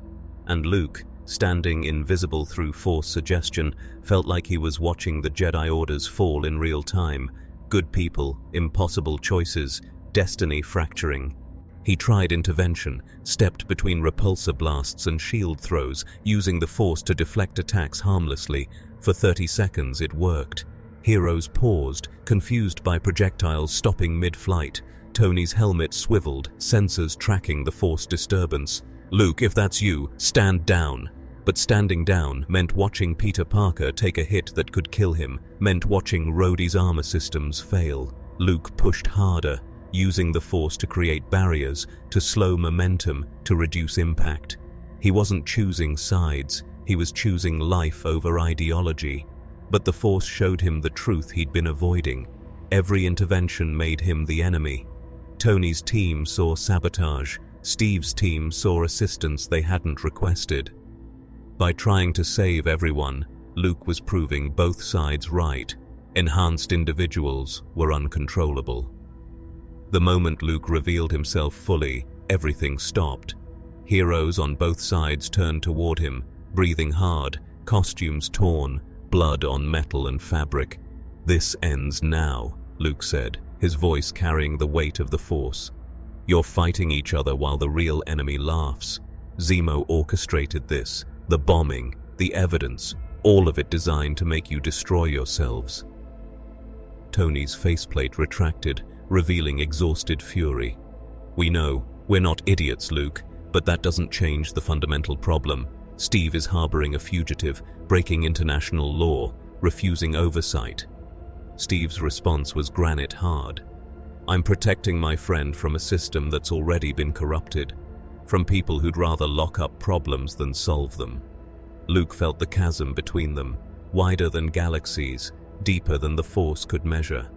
And Luke, standing invisible through Force suggestion, felt like he was watching the Jedi Orders fall in real time. Good people, impossible choices, destiny fracturing. He tried intervention, stepped between repulsor blasts and shield throws, using the Force to deflect attacks harmlessly. For 30 seconds it worked. Heroes paused, confused by projectiles stopping mid-flight. Tony's helmet swiveled, sensors tracking the Force disturbance. "Luke, if that's you, stand down." But standing down meant watching Peter Parker take a hit that could kill him, meant watching Rhodey's armor systems fail. Luke pushed harder, using the Force to create barriers, to slow momentum, to reduce impact. He wasn't choosing sides, he was choosing life over ideology. But the Force showed him the truth he'd been avoiding. Every intervention made him the enemy. Tony's team saw sabotage, Steve's team saw assistance they hadn't requested. By trying to save everyone, Luke was proving both sides right. Enhanced individuals were uncontrollable. The moment Luke revealed himself fully, everything stopped. Heroes on both sides turned toward him, breathing hard, costumes torn, blood on metal and fabric. "This ends now," Luke said, his voice carrying the weight of the Force. "You're fighting each other while the real enemy laughs. Zemo orchestrated this. The bombing, the evidence, all of it designed to make you destroy yourselves." Tony's faceplate retracted, revealing exhausted fury. "We know, we're not idiots, Luke, but that doesn't change the fundamental problem. Steve is harboring a fugitive, breaking international law, refusing oversight." Steve's response was granite hard. "I'm protecting my friend from a system that's already been corrupted. From people who'd rather lock up problems than solve them." Luke felt the chasm between them, wider than galaxies, deeper than the Force could measure.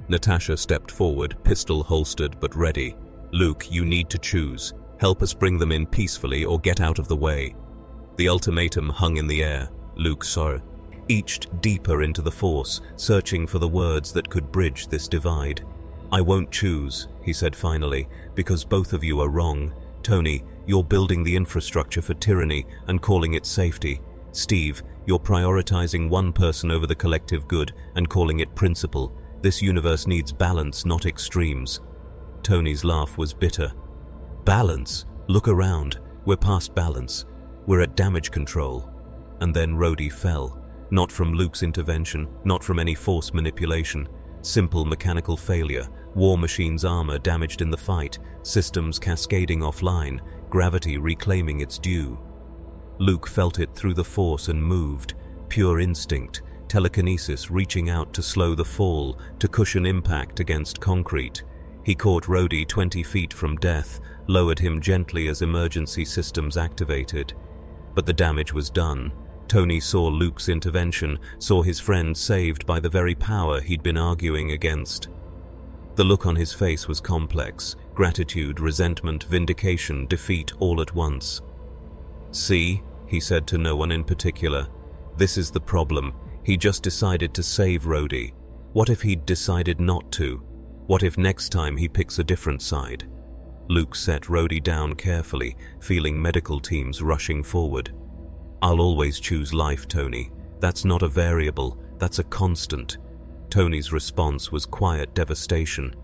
Natasha stepped forward, pistol holstered but ready. "Luke, you need to choose. Help us bring them in peacefully or get out of the way." The ultimatum hung in the air. Luke reached deeper into the Force, searching for the words that could bridge this divide. "I won't choose," he said finally, "because both of you are wrong. Tony, you're building the infrastructure for tyranny and calling it safety. Steve, you're prioritizing one person over the collective good and calling it principle. This universe needs balance, not extremes." Tony's laugh was bitter. "Balance? Look around. We're past balance. We're at damage control." And then Rhodey fell. Not from Luke's intervention, not from any Force manipulation. Simple mechanical failure, War Machine's armor damaged in the fight, systems cascading offline, gravity reclaiming its due. Luke felt it through the Force and moved, pure instinct, telekinesis reaching out to slow the fall, to cushion impact against concrete. He caught Rhodey 20 feet from death, lowered him gently as emergency systems activated. But the damage was done. Tony saw Luke's intervention, saw his friend saved by the very power he'd been arguing against. The look on his face was complex, gratitude, resentment, vindication, defeat all at once. "See," he said to no one in particular, "this is the problem. He just decided to save Rhodey. What if he'd decided not to? What if next time he picks a different side?" Luke set Rhodey down carefully, feeling medical teams rushing forward. "I'll always choose life, Tony. That's not a variable, that's a constant." Tony's response was quiet devastation.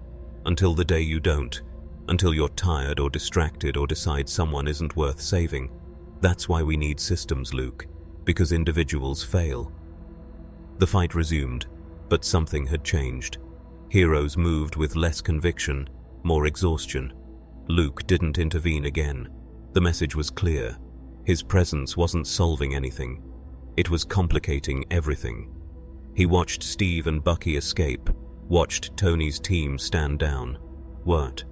"Until the day you don't. Until you're tired or distracted or decide someone isn't worth saving. That's why we need systems, Luke. Because individuals fail." The fight resumed, but something had changed. Heroes moved with less conviction, more exhaustion. Luke didn't intervene again. The message was clear. His presence wasn't solving anything. It was complicating everything. He watched Steve and Bucky escape, watched Tony's team stand down. Watched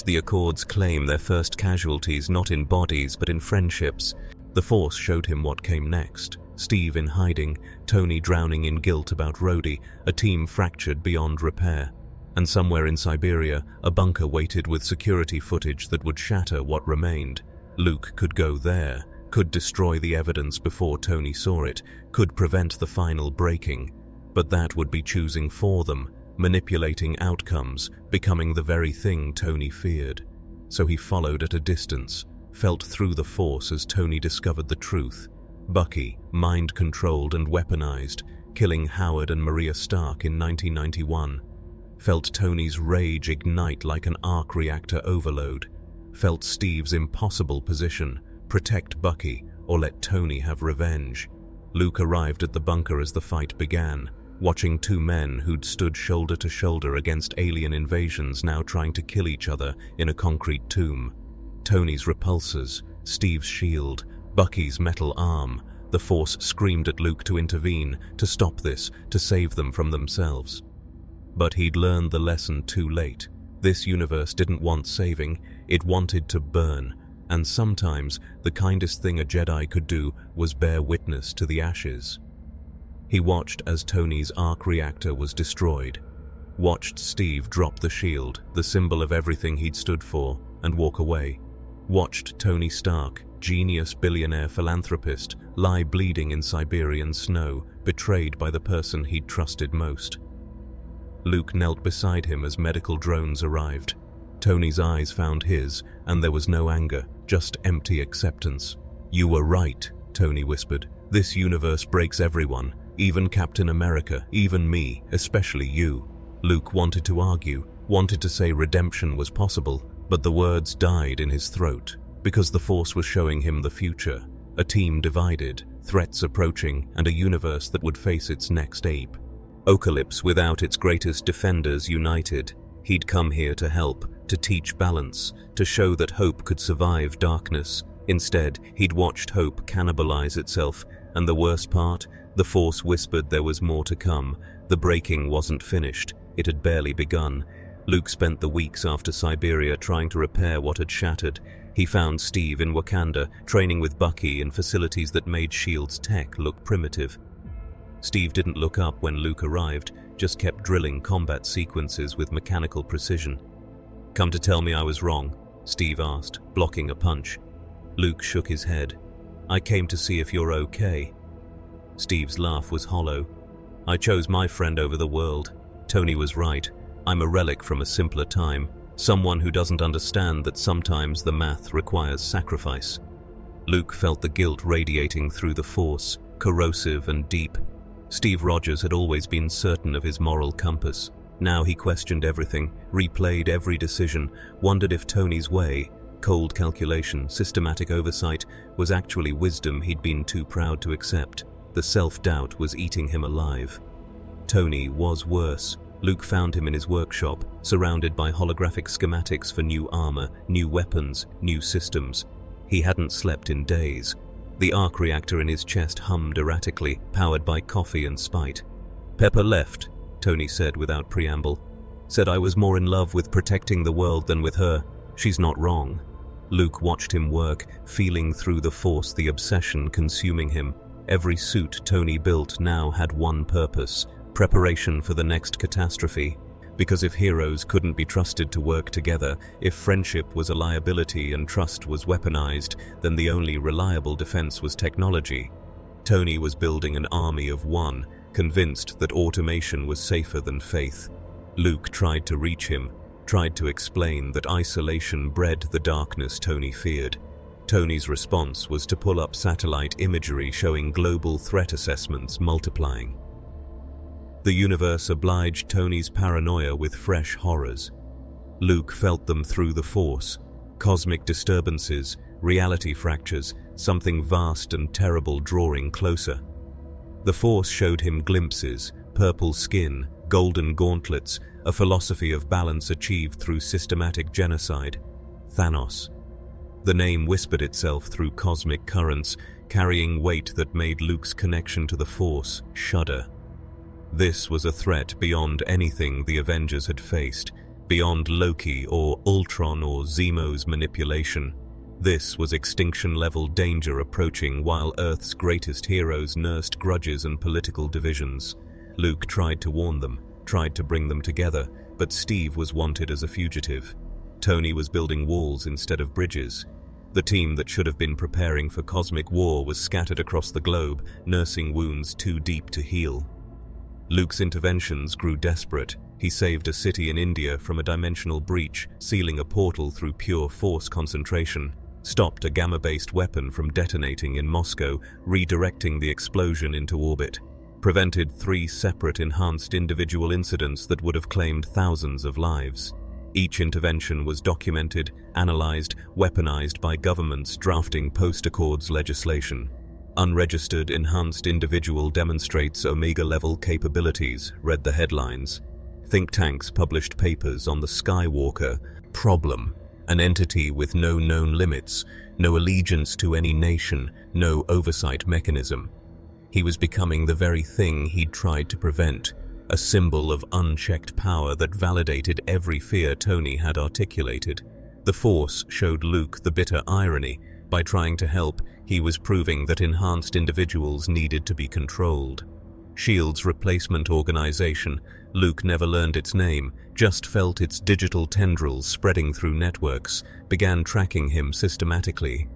the Accords claim their first casualties not in bodies but in friendships. The Force showed him what came next. Steve in hiding, Tony drowning in guilt about Rhodey, a team fractured beyond repair. And somewhere in Siberia, a bunker waited with security footage that would shatter what remained. Luke could go there, could destroy the evidence before Tony saw it, could prevent the final breaking. But that would be choosing for them, manipulating outcomes, becoming the very thing Tony feared. So he followed at a distance, felt through the Force as Tony discovered the truth. Bucky, mind-controlled and weaponized, killing Howard and Maria Stark in 1991. Felt Tony's rage ignite like an arc reactor overload. Felt Steve's impossible position, protect Bucky or let Tony have revenge. Luke arrived at the bunker as the fight began, watching two men who'd stood shoulder to shoulder against alien invasions now trying to kill each other in a concrete tomb. Tony's repulsors, Steve's shield, Bucky's metal arm. The Force screamed at Luke to intervene, to stop this, to save them from themselves. But he'd learned the lesson too late. This universe didn't want saving, it wanted to burn, and sometimes the kindest thing a Jedi could do was bear witness to the ashes. He watched as Tony's arc reactor was destroyed, watched Steve drop the shield, the symbol of everything he'd stood for, and walk away, watched Tony Stark, genius billionaire philanthropist, lie bleeding in Siberian snow, betrayed by the person he'd trusted most. Luke knelt beside him as medical drones arrived. Tony's eyes found his, and there was no anger, just empty acceptance. "You were right," Tony whispered. "This universe breaks everyone, even Captain America, even me, especially you." Luke wanted to argue, wanted to say redemption was possible, but the words died in his throat, because the Force was showing him the future, a team divided, threats approaching, and a universe that would face its next ape. Ocalypse without its greatest defenders united. He'd come here to help, to teach balance, to show that hope could survive darkness. Instead, he'd watched hope cannibalize itself, and the worst part, the Force whispered there was more to come. The breaking wasn't finished, it had barely begun. Luke spent the weeks after Siberia trying to repair what had shattered. He found Steve in Wakanda, training with Bucky in facilities that made S.H.I.E.L.'s tech look primitive. Steve didn't look up when Luke arrived, just kept drilling combat sequences with mechanical precision. "Come to tell me I was wrong?" Steve asked, blocking a punch. Luke shook his head. "I came to see if you're okay." Steve's laugh was hollow. "I chose my friend over the world. Tony was right. I'm a relic from a simpler time, someone who doesn't understand that sometimes the math requires sacrifice." Luke felt the guilt radiating through the Force, corrosive and deep. Steve Rogers had always been certain of his moral compass. Now he questioned everything, replayed every decision, wondered if Tony's way, cold calculation, systematic oversight, was actually wisdom he'd been too proud to accept. The self-doubt was eating him alive. Tony was worse. Luke found him in his workshop, surrounded by holographic schematics for new armor, new weapons, new systems. He hadn't slept in days. The arc reactor in his chest hummed erratically, powered by coffee and spite. "Pepper left," Tony said without preamble. "Said I was more in love with protecting the world than with her. She's not wrong." Luke watched him work, feeling through the Force the obsession consuming him. Every suit Tony built now had one purpose: preparation for the next catastrophe. Because if heroes couldn't be trusted to work together, if friendship was a liability and trust was weaponized, then the only reliable defense was technology. Tony was building an army of one, convinced that automation was safer than faith. Luke tried to reach him, tried to explain that isolation bred the darkness Tony feared. Tony's response was to pull up satellite imagery showing global threat assessments multiplying. The universe obliged Tony's paranoia with fresh horrors. Luke felt them through the Force. Cosmic disturbances, reality fractures, something vast and terrible drawing closer. The Force showed him glimpses: purple skin, golden gauntlets, a philosophy of balance achieved through systematic genocide. Thanos. The name whispered itself through cosmic currents, carrying weight that made Luke's connection to the Force shudder. This was a threat beyond anything the Avengers had faced, beyond Loki or Ultron or Zemo's manipulation. This was extinction-level danger approaching while Earth's greatest heroes nursed grudges and political divisions. Luke tried to warn them, tried to bring them together, but Steve was wanted as a fugitive. Tony was building walls instead of bridges. The team that should have been preparing for cosmic war was scattered across the globe, nursing wounds too deep to heal. Luke's interventions grew desperate. He saved a city in India from a dimensional breach, sealing a portal through pure Force concentration, stopped a gamma-based weapon from detonating in Moscow, redirecting the explosion into orbit, prevented 3 separate enhanced individual incidents that would have claimed thousands of lives. Each intervention was documented, analyzed, weaponized by governments drafting post-accords legislation. Unregistered enhanced individual demonstrates Omega-level capabilities, read the headlines. Think tanks published papers on the Skywalker problem. an entity with no known limits, no allegiance to any nation, no oversight mechanism. He was becoming the very thing he'd tried to prevent, a symbol of unchecked power that validated every fear Tony had articulated. The Force showed Luke the bitter irony. By trying to help, he was proving that enhanced individuals needed to be controlled. S.H.I.E.L.D.'s replacement organization, Luke never learned its name, just felt its digital tendrils spreading through networks, began tracking him systematically.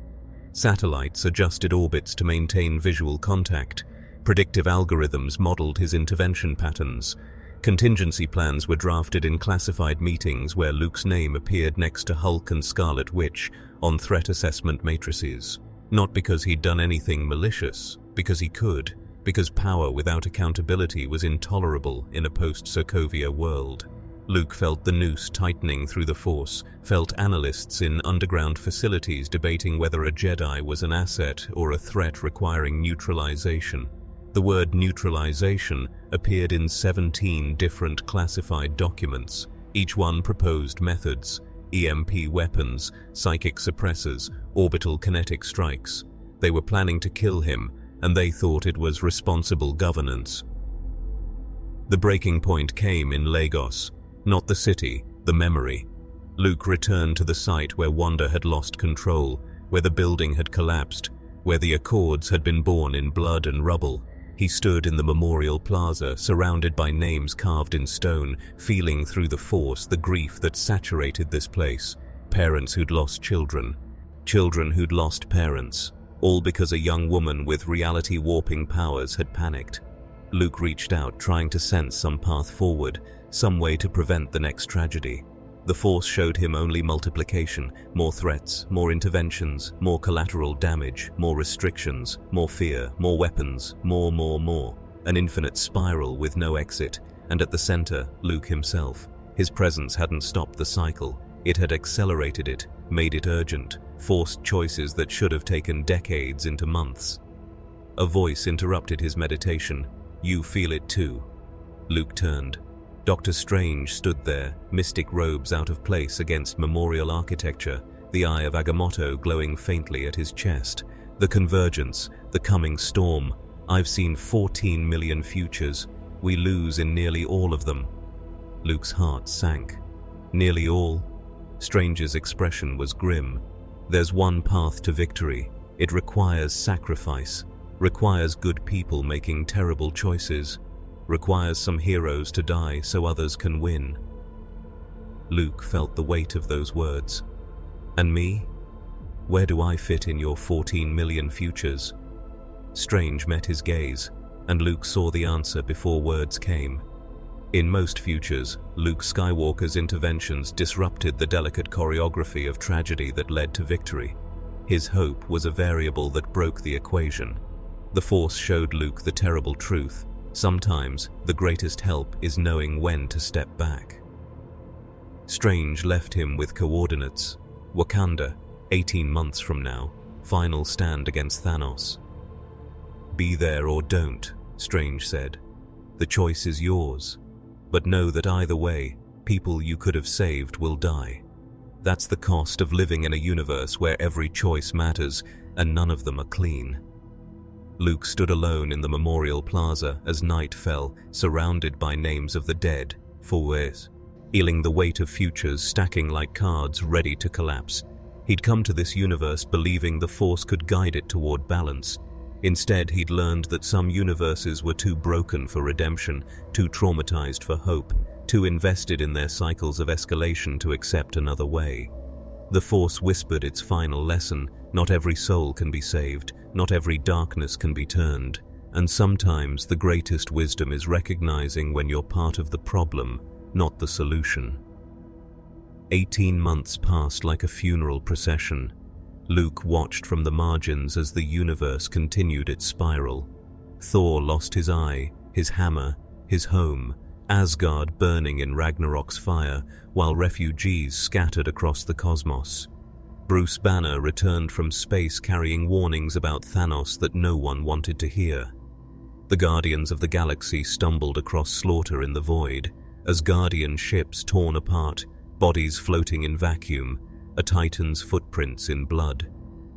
Satellites adjusted orbits to maintain visual contact. Predictive algorithms modeled his intervention patterns. Contingency plans were drafted in classified meetings where Luke's name appeared next to Hulk and Scarlet Witch on threat assessment matrices. Not because he'd done anything malicious, because he could, because power without accountability was intolerable in a post-Sokovia world. Luke felt the noose tightening through the Force, felt analysts in underground facilities debating whether a Jedi was an asset or a threat requiring neutralization. The word neutralization appeared in 17 different classified documents. Each one proposed methods: EMP weapons, psychic suppressors, orbital kinetic strikes. They were planning to kill him, and they thought it was responsible governance. The breaking point came in Lagos. Not the city, the memory. Luke returned to the site where Wanda had lost control, where the building had collapsed, where the Accords had been born in blood and rubble. He stood in the Memorial Plaza, surrounded by names carved in stone, feeling through the Force the grief that saturated this place. Parents who'd lost children. Children who'd lost parents. All because a young woman with reality-warping powers had panicked. Luke reached out, trying to sense some path forward, some way to prevent the next tragedy. The Force showed him only multiplication, more threats, more interventions, more collateral damage, more restrictions, more fear, more weapons, more. An infinite spiral with no exit, and at the center, Luke himself. His presence hadn't stopped the cycle. It had accelerated it, made it urgent, forced choices that should have taken decades into months. A voice interrupted his meditation. "You feel it too." Luke turned. Dr. Strange stood there, mystic robes out of place against memorial architecture, the eye of Agamotto glowing faintly at his chest. The convergence, the coming storm. I've seen 14 million futures. We lose in nearly all of them. Luke's heart sank. Nearly all? Strange's expression was grim. There's one path to victory. It requires sacrifice, requires good people making terrible choices, requires some heroes to die so others can win. Luke felt the weight of those words. And me? Where do I fit in your 14 million futures? Strange met his gaze, and Luke saw the answer before words came. In most futures, Luke Skywalker's interventions disrupted the delicate choreography of tragedy that led to victory. His hope was a variable that broke the equation. The Force showed Luke the terrible truth. Sometimes, the greatest help is knowing when to step back. Strange left him with coordinates. Wakanda, 18 months from now, final stand against Thanos. "Be there or don't," Strange said. "The choice is yours. But know that either way, people you could have saved will die. That's the cost of living in a universe where every choice matters, and none of them are clean." Luke stood alone in the Memorial Plaza as night fell, surrounded by names of the dead, feeling the weight of futures stacking like cards ready to collapse. He'd come to this universe believing the Force could guide it toward balance. Instead, he'd learned that some universes were too broken for redemption, too traumatized for hope, too invested in their cycles of escalation to accept another way. The Force whispered its final lesson: not every soul can be saved, not every darkness can be turned, and sometimes the greatest wisdom is recognizing when you're part of the problem, not the solution. 18 months passed like a funeral procession. Luke watched from the margins as the universe continued its spiral. Thor lost his eye, his hammer, his home, Asgard burning in Ragnarok's fire, while refugees scattered across the cosmos. Bruce Banner returned from space carrying warnings about Thanos that no one wanted to hear. The Guardians of the Galaxy stumbled across slaughter in the void, Asgardian ships torn apart, bodies floating in vacuum, a Titan's footprints in blood.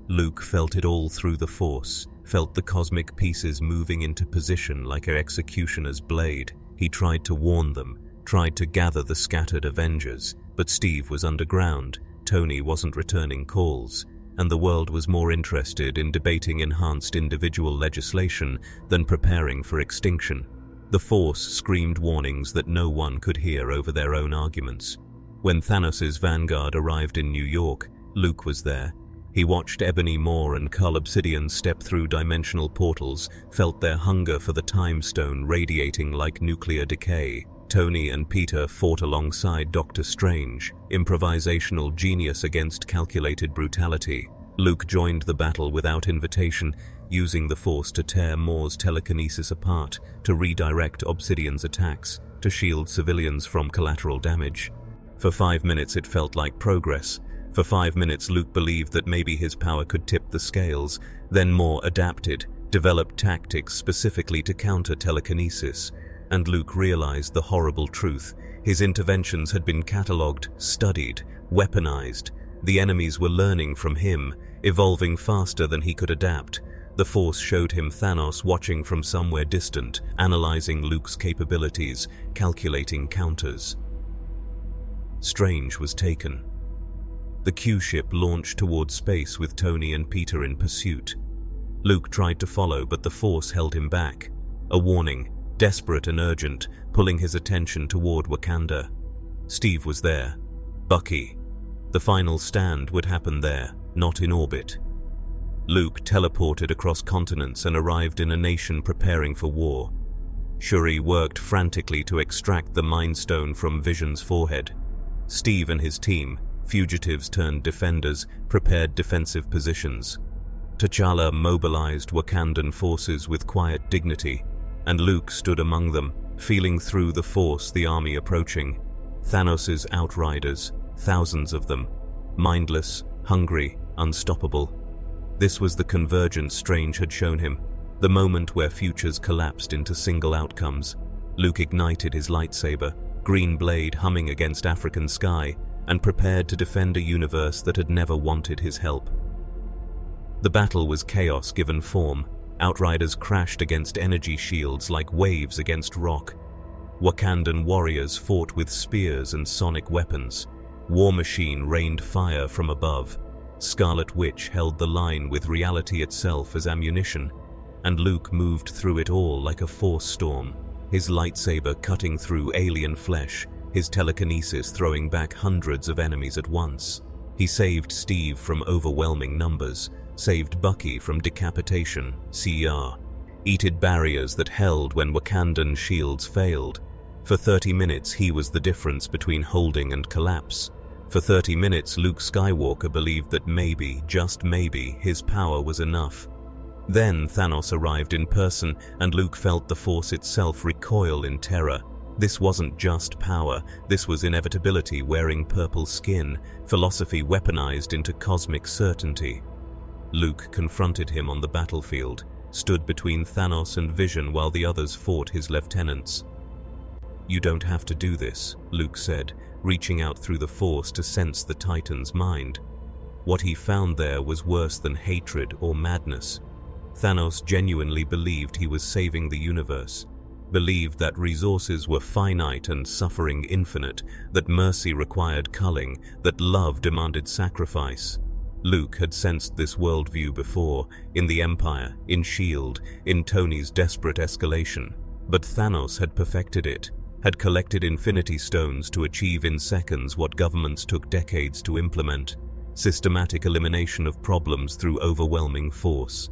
Luke felt it all through the Force, felt the cosmic pieces moving into position like an executioner's blade. He tried to warn them, tried to gather the scattered Avengers, but Steve was underground, Tony wasn't returning calls, and the world was more interested in debating enhanced individual legislation than preparing for extinction. The Force screamed warnings that no one could hear over their own arguments. When Thanos' vanguard arrived in New York, Luke was there. He watched Ebony Maw and Cull Obsidian step through dimensional portals, felt their hunger for the Time Stone radiating like nuclear decay. Tony and Peter fought alongside Doctor Strange, improvisational genius against calculated brutality. Luke joined the battle without invitation, using the Force to tear Maw's telekinesis apart, to redirect Obsidian's attacks, to shield civilians from collateral damage. For 5 minutes it felt like progress. For 5 minutes Luke believed that maybe his power could tip the scales. Then Maw adapted, developed tactics specifically to counter telekinesis. And Luke realized the horrible truth. His interventions had been catalogued, studied, weaponized. The enemies were learning from him, evolving faster than he could adapt. The Force showed him Thanos watching from somewhere distant, analyzing Luke's capabilities, calculating counters. Strange was taken. The Q-ship launched toward space with Tony and Peter in pursuit. Luke tried to follow, but the Force held him back. A warning, desperate and urgent, pulling his attention toward Wakanda. Steve was there. Bucky. The final stand would happen there, not in orbit. Luke teleported across continents and arrived in a nation preparing for war. Shuri worked frantically to extract the Mind Stone from Vision's forehead. Steve and his team, fugitives turned defenders, prepared defensive positions. T'Challa mobilized Wakandan forces with quiet dignity, and Luke stood among them, feeling through the Force the army approaching. Thanos' outriders, thousands of them, mindless, hungry, unstoppable. This was the convergence Strange had shown him, the moment where futures collapsed into single outcomes. Luke ignited his lightsaber, green blade humming against African sky, and prepared to defend a universe that had never wanted his help. The battle was chaos given form. Outriders crashed against energy shields like waves against rock. Wakandan warriors fought with spears and sonic weapons. War Machine rained fire from above. Scarlet Witch held the line with reality itself as ammunition, and Luke moved through it all like a force storm, his lightsaber cutting through alien flesh, his telekinesis throwing back hundreds of enemies at once. He saved Steve from overwhelming numbers, saved Bucky from decapitation, CR, eated barriers that held when Wakandan shields failed. For 30 minutes he was the difference between holding and collapse. For 30 minutes Luke Skywalker believed that maybe, just maybe, his power was enough. Then Thanos arrived in person, and Luke felt the Force itself recoil in terror. This wasn't just power, this was inevitability wearing purple skin, philosophy weaponized into cosmic certainty. Luke confronted him on the battlefield, stood between Thanos and Vision while the others fought his lieutenants. "You don't have to do this," Luke said, reaching out through the Force to sense the Titan's mind. What he found there was worse than hatred or madness. Thanos genuinely believed he was saving the universe, believed that resources were finite and suffering infinite, that mercy required culling, that love demanded sacrifice. Luke had sensed this worldview before, in the Empire, in S.H.I.E.L.D., in Tony's desperate escalation. But Thanos had perfected it, had collected Infinity Stones to achieve in seconds what governments took decades to implement: systematic elimination of problems through overwhelming force.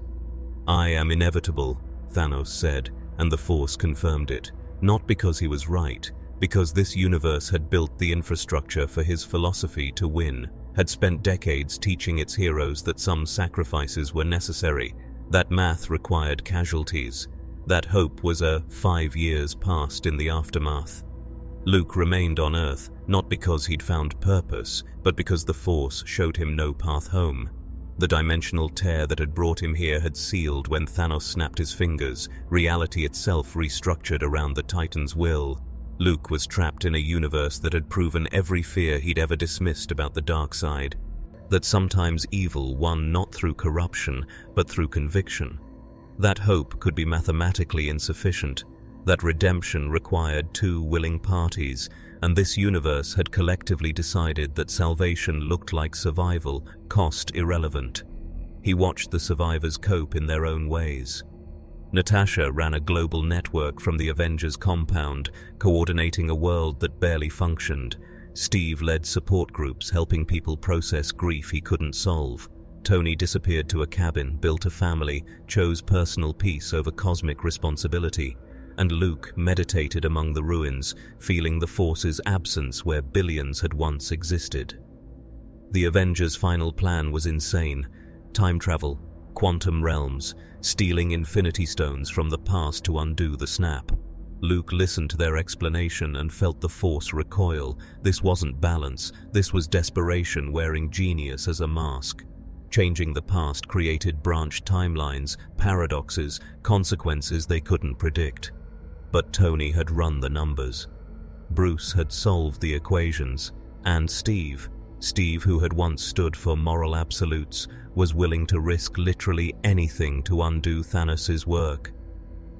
"I am inevitable," Thanos said, and the Force confirmed it, not because he was right, because this universe had built the infrastructure for his philosophy to win, had spent decades teaching its heroes that some sacrifices were necessary, that math required casualties, that hope was a 5 years past in the aftermath. Luke remained on Earth, not because he'd found purpose, but because the Force showed him no path home. The dimensional tear that had brought him here had sealed when Thanos snapped his fingers, reality itself restructured around the Titan's will. Luke was trapped in a universe that had proven every fear he'd ever dismissed about the dark side. that sometimes evil won not through corruption, but through conviction. That hope could be mathematically insufficient, that redemption required two willing parties, and this universe had collectively decided that salvation looked like survival, cost irrelevant. He watched the survivors cope in their own ways. Natasha ran a global network from the Avengers compound, coordinating a world that barely functioned. Steve led support groups, helping people process grief he couldn't solve. Tony disappeared to a cabin, built a family, chose personal peace over cosmic responsibility. And Luke meditated among the ruins, feeling the Force's absence where billions had once existed. The Avengers' final plan was insane. Time travel, quantum realms, stealing Infinity Stones from the past to undo the snap. Luke listened to their explanation and felt the Force recoil. This wasn't balance, this was desperation wearing genius as a mask. Changing the past created branched timelines, paradoxes, consequences they couldn't predict. But Tony had run the numbers. Bruce had solved the equations, and Steve, who had once stood for moral absolutes, was willing to risk literally anything to undo Thanos' work.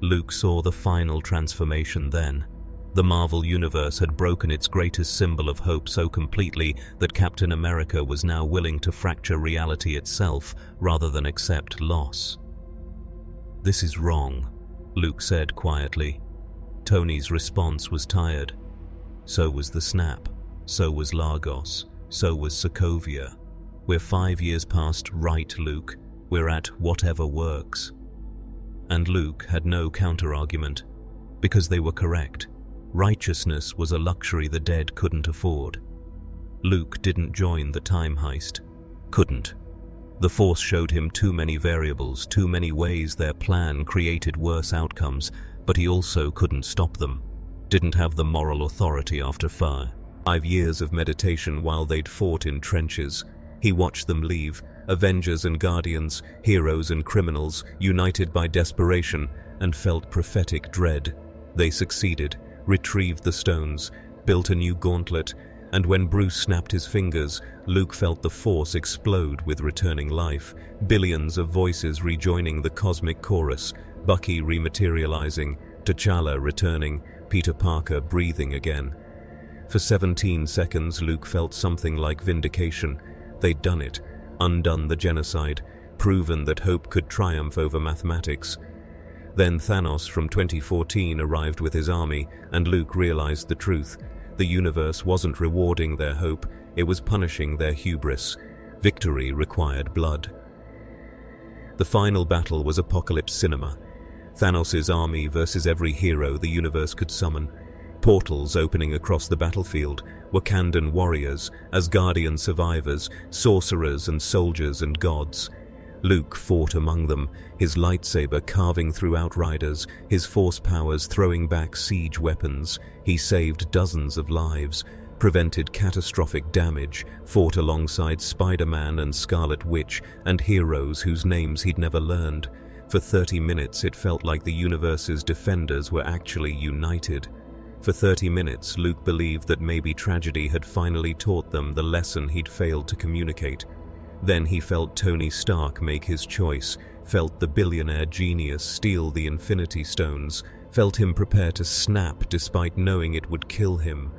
Luke saw the final transformation then. The Marvel Universe had broken its greatest symbol of hope so completely that Captain America was now willing to fracture reality itself rather than accept loss. "This is wrong," Luke said quietly. Tony's response was tired. So was the snap. So was Lagos. So was Sokovia. "We're 5 years past right, Luke. We're at whatever works." And Luke had no counter-argument, because they were correct. Righteousness was a luxury the dead couldn't afford. Luke didn't join the time heist. Couldn't. The Force showed him too many variables, too many ways their plan created worse outcomes, but he also couldn't stop them. Didn't have the moral authority after 5 years of meditation while they'd fought in trenches. He watched them leave, Avengers and Guardians, heroes and criminals, united by desperation, and felt prophetic dread. They succeeded, retrieved the stones, built a new gauntlet, and when Bruce snapped his fingers, Luke felt the Force explode with returning life, billions of voices rejoining the cosmic chorus, Bucky rematerializing, T'Challa returning, Peter Parker breathing again. For 17 seconds, Luke felt something like vindication. They'd done it, undone the genocide, proven that hope could triumph over mathematics. Then Thanos from 2014 arrived with his army, and Luke realized the truth. The universe wasn't rewarding their hope, it was punishing their hubris. Victory required blood. The final battle was apocalypse cinema. Thanos' army versus every hero the universe could summon. Portals opening across the battlefield, Wakandan warriors, Asgardian survivors, sorcerers and soldiers and gods. Luke fought among them, his lightsaber carving through outriders, his force powers throwing back siege weapons. He saved dozens of lives, prevented catastrophic damage, fought alongside Spider-Man and Scarlet Witch and heroes whose names he'd never learned. For 30 minutes it felt like the universe's defenders were actually united. For 30 minutes, Luke believed that maybe tragedy had finally taught them the lesson he'd failed to communicate. Then he felt Tony Stark make his choice, felt the billionaire genius steal the Infinity Stones, felt him prepare to snap despite knowing it would kill him.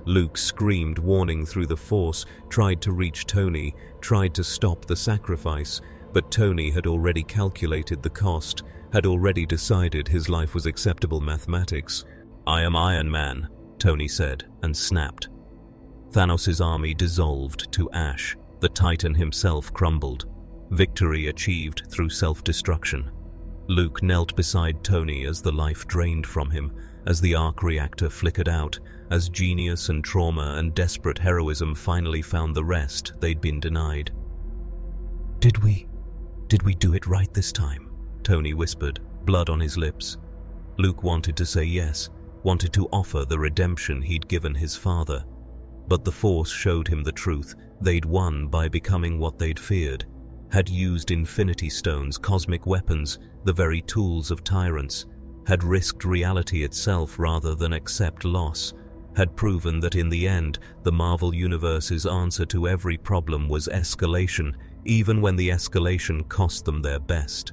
Luke screamed warning through the Force, tried to reach Tony, tried to stop the sacrifice, but Tony had already calculated the cost, had already decided his life was acceptable mathematics. "I am Iron Man," Tony said, and snapped. Thanos' army dissolved to ash. The Titan himself crumbled. Victory achieved through self-destruction. Luke knelt beside Tony as the life drained from him, as the arc reactor flickered out, as genius and trauma and desperate heroism finally found the rest they'd been denied. Did we do it right this time?" Tony whispered, blood on his lips. Luke wanted to say yes, wanted to offer the redemption he'd given his father. But the Force showed him the truth. They'd won by becoming what they'd feared, had used Infinity Stones, cosmic weapons, the very tools of tyrants, had risked reality itself rather than accept loss, had proven that in the end, the Marvel Universe's answer to every problem was escalation, even when the escalation cost them their best.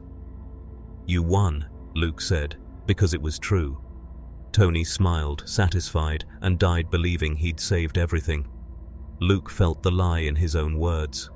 "You won," Luke said, because it was true. Tony smiled, satisfied, and died believing he'd saved everything. Luke felt the lie in his own words.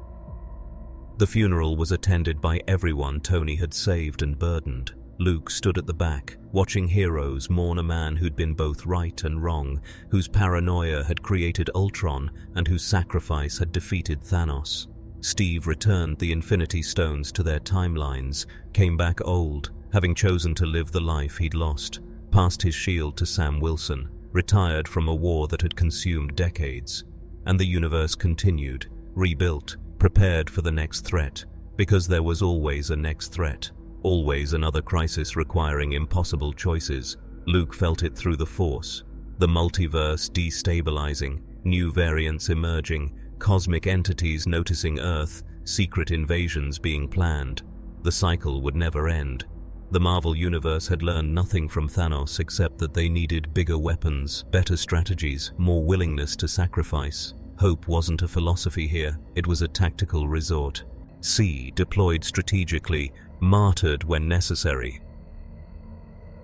The funeral was attended by everyone Tony had saved and burdened. Luke stood at the back, watching heroes mourn a man who'd been both right and wrong, whose paranoia had created Ultron, and whose sacrifice had defeated Thanos. Steve returned the Infinity Stones to their timelines, came back old, having chosen to live the life he'd lost, passed his shield to Sam Wilson, retired from a war that had consumed decades. And the universe continued, rebuilt, prepared for the next threat, because there was always a next threat. Always another crisis requiring impossible choices. Luke felt it through the Force. The multiverse destabilizing, new variants emerging, cosmic entities noticing Earth, secret invasions being planned. The cycle would never end. The Marvel Universe had learned nothing from Thanos except that they needed bigger weapons, better strategies, more willingness to sacrifice. Hope wasn't a philosophy here, it was a tactical resort. Deployed strategically, martyred when necessary.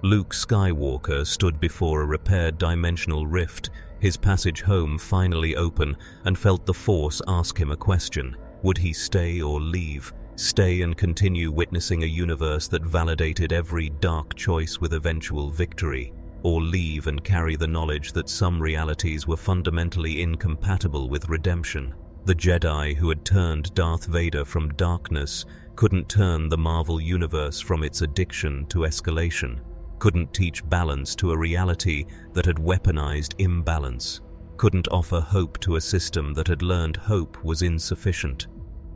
Luke Skywalker stood before a repaired dimensional rift, his passage home finally open, and felt the Force ask him a question. Would he stay or leave? Stay and continue witnessing a universe that validated every dark choice with eventual victory, or leave and carry the knowledge that some realities were fundamentally incompatible with redemption. The Jedi who had turned Darth Vader from darkness couldn't turn the Marvel Universe from its addiction to escalation, couldn't teach balance to a reality that had weaponized imbalance, couldn't offer hope to a system that had learned hope was insufficient.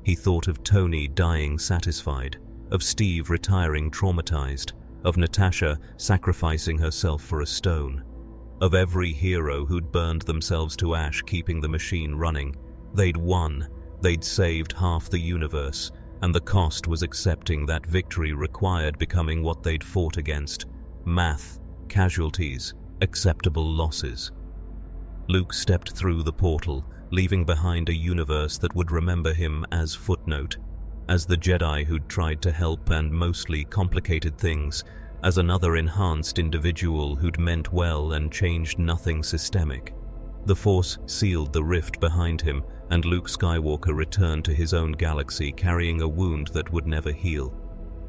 He thought of Tony dying satisfied, of Steve retiring traumatized, of Natasha sacrificing herself for a stone, of every hero who'd burned themselves to ash keeping the machine running. They'd won, they'd saved half the universe, and the cost was accepting that victory required becoming what they'd fought against. Math, casualties, acceptable losses. Luke stepped through the portal, leaving behind a universe that would remember him as footnote, as the Jedi who'd tried to help and mostly complicated things, as another enhanced individual who'd meant well and changed nothing systemic. The Force sealed the rift behind him, and Luke Skywalker returned to his own galaxy carrying a wound that would never heal.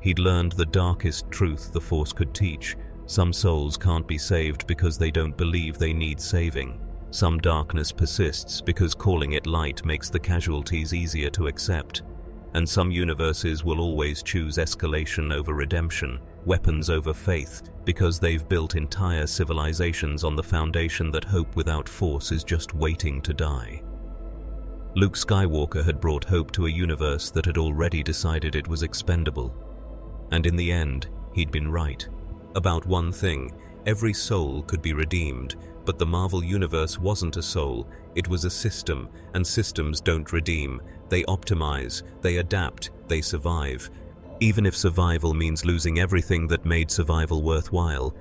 He'd learned the darkest truth the Force could teach. Some souls can't be saved because they don't believe they need saving. Some darkness persists because calling it light makes the casualties easier to accept. And some universes will always choose escalation over redemption, weapons over faith, because they've built entire civilizations on the foundation that hope without Force is just waiting to die. Luke Skywalker had brought hope to a universe that had already decided it was expendable. And in the end, he'd been right. About one thing, every soul could be redeemed, but the Marvel Universe wasn't a soul, it was a system, and systems don't redeem. They optimize, they adapt, they survive. Even if survival means losing everything that made survival worthwhile,